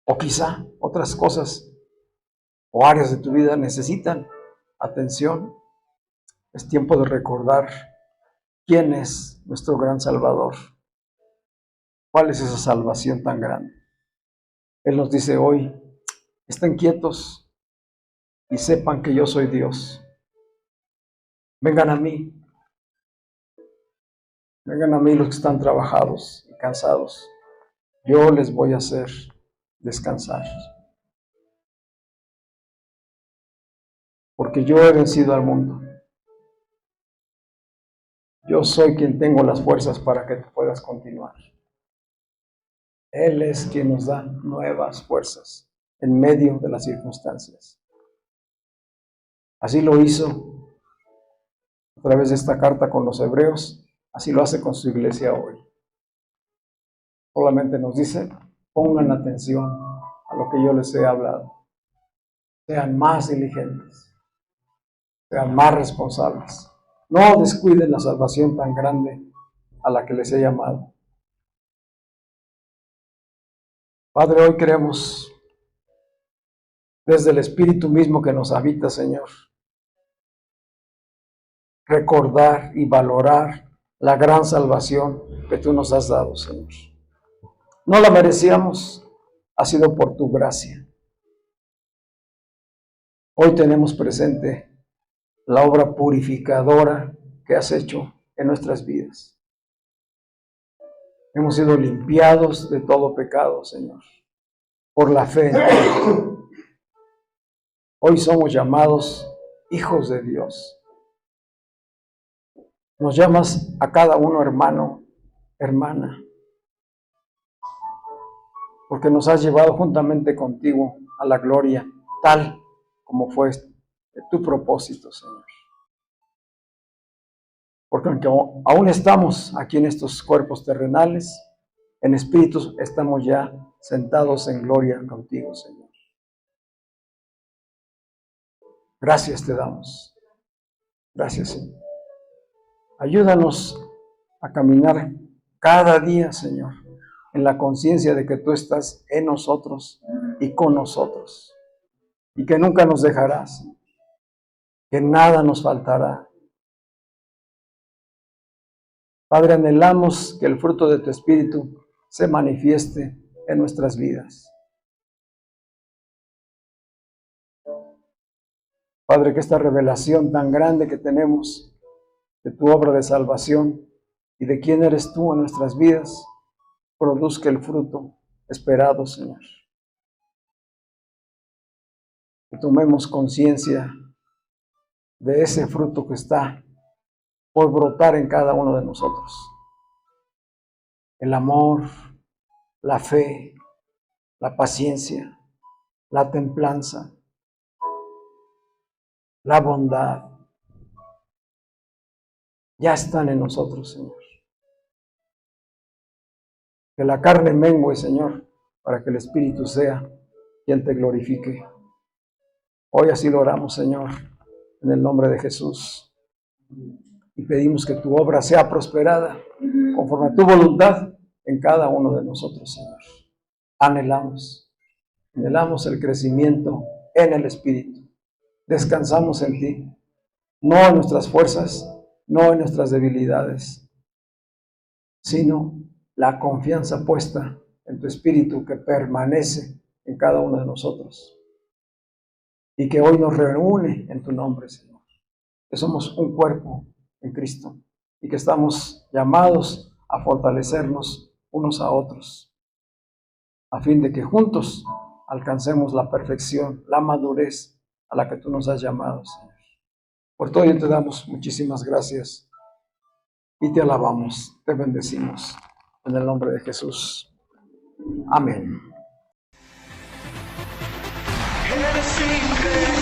o quizá otras cosas o áreas de tu vida necesitan atención, es tiempo de recordar quién es nuestro gran Salvador, cuál es esa salvación tan grande. Él nos dice hoy, estén quietos y sepan que yo soy Dios. Vengan a mí los que están trabajados y cansados. Yo les voy a hacer descansar. Porque yo he vencido al mundo. Yo soy quien tengo las fuerzas para que tú puedas continuar. Él es quien nos da nuevas fuerzas en medio de las circunstancias. Así lo hizo a través de esta carta con los hebreos, así lo hace con su iglesia hoy. Solamente nos dice, pongan atención a lo que yo les he hablado. Sean más diligentes, sean más responsables. No descuiden la salvación tan grande a la que les he llamado. Padre, hoy queremos, desde el Espíritu mismo que nos habita, Señor, recordar y valorar la gran salvación que tú nos has dado, Señor. No la merecíamos, ha sido por tu gracia. Hoy tenemos presente la obra purificadora que has hecho en nuestras vidas. Hemos sido limpiados de todo pecado, Señor, por la fe en ti. Hoy somos llamados hijos de Dios. Nos llamas a cada uno hermano, hermana, porque nos has llevado juntamente contigo a la gloria, tal como fue tu propósito, Señor. Porque aunque aún estamos aquí en estos cuerpos terrenales, en espíritus estamos ya sentados en gloria contigo, Señor. Gracias te damos. Gracias, Señor. Ayúdanos a caminar cada día, Señor, en la conciencia de que tú estás en nosotros y con nosotros, y que nunca nos dejarás, que nada nos faltará. Padre, anhelamos que el fruto de tu Espíritu se manifieste en nuestras vidas. Padre, que esta revelación tan grande que tenemos de tu obra de salvación y de quién eres tú en nuestras vidas, produzca el fruto esperado, Señor. Que tomemos conciencia de ese fruto que está por brotar en cada uno de nosotros. El amor, la fe, la paciencia, la templanza, la bondad, ya están en nosotros, Señor. Que la carne mengue, Señor, para que el Espíritu sea quien te glorifique. Hoy así lo oramos, Señor, en el nombre de Jesús. Y pedimos que tu obra sea prosperada conforme a tu voluntad en cada uno de nosotros, Señor. Anhelamos el crecimiento en el Espíritu. Descansamos en ti, no en nuestras fuerzas, no en nuestras debilidades, sino la confianza puesta en tu Espíritu que permanece en cada uno de nosotros y que hoy nos reúne en tu nombre, Señor. Que somos un cuerpo en Cristo y que estamos llamados a fortalecernos unos a otros a fin de que juntos alcancemos la perfección, la madurez a la que tú nos has llamado, Señor. Por todo ello te damos muchísimas gracias y te alabamos, te bendecimos en el nombre de Jesús. Amén. Eres increíble.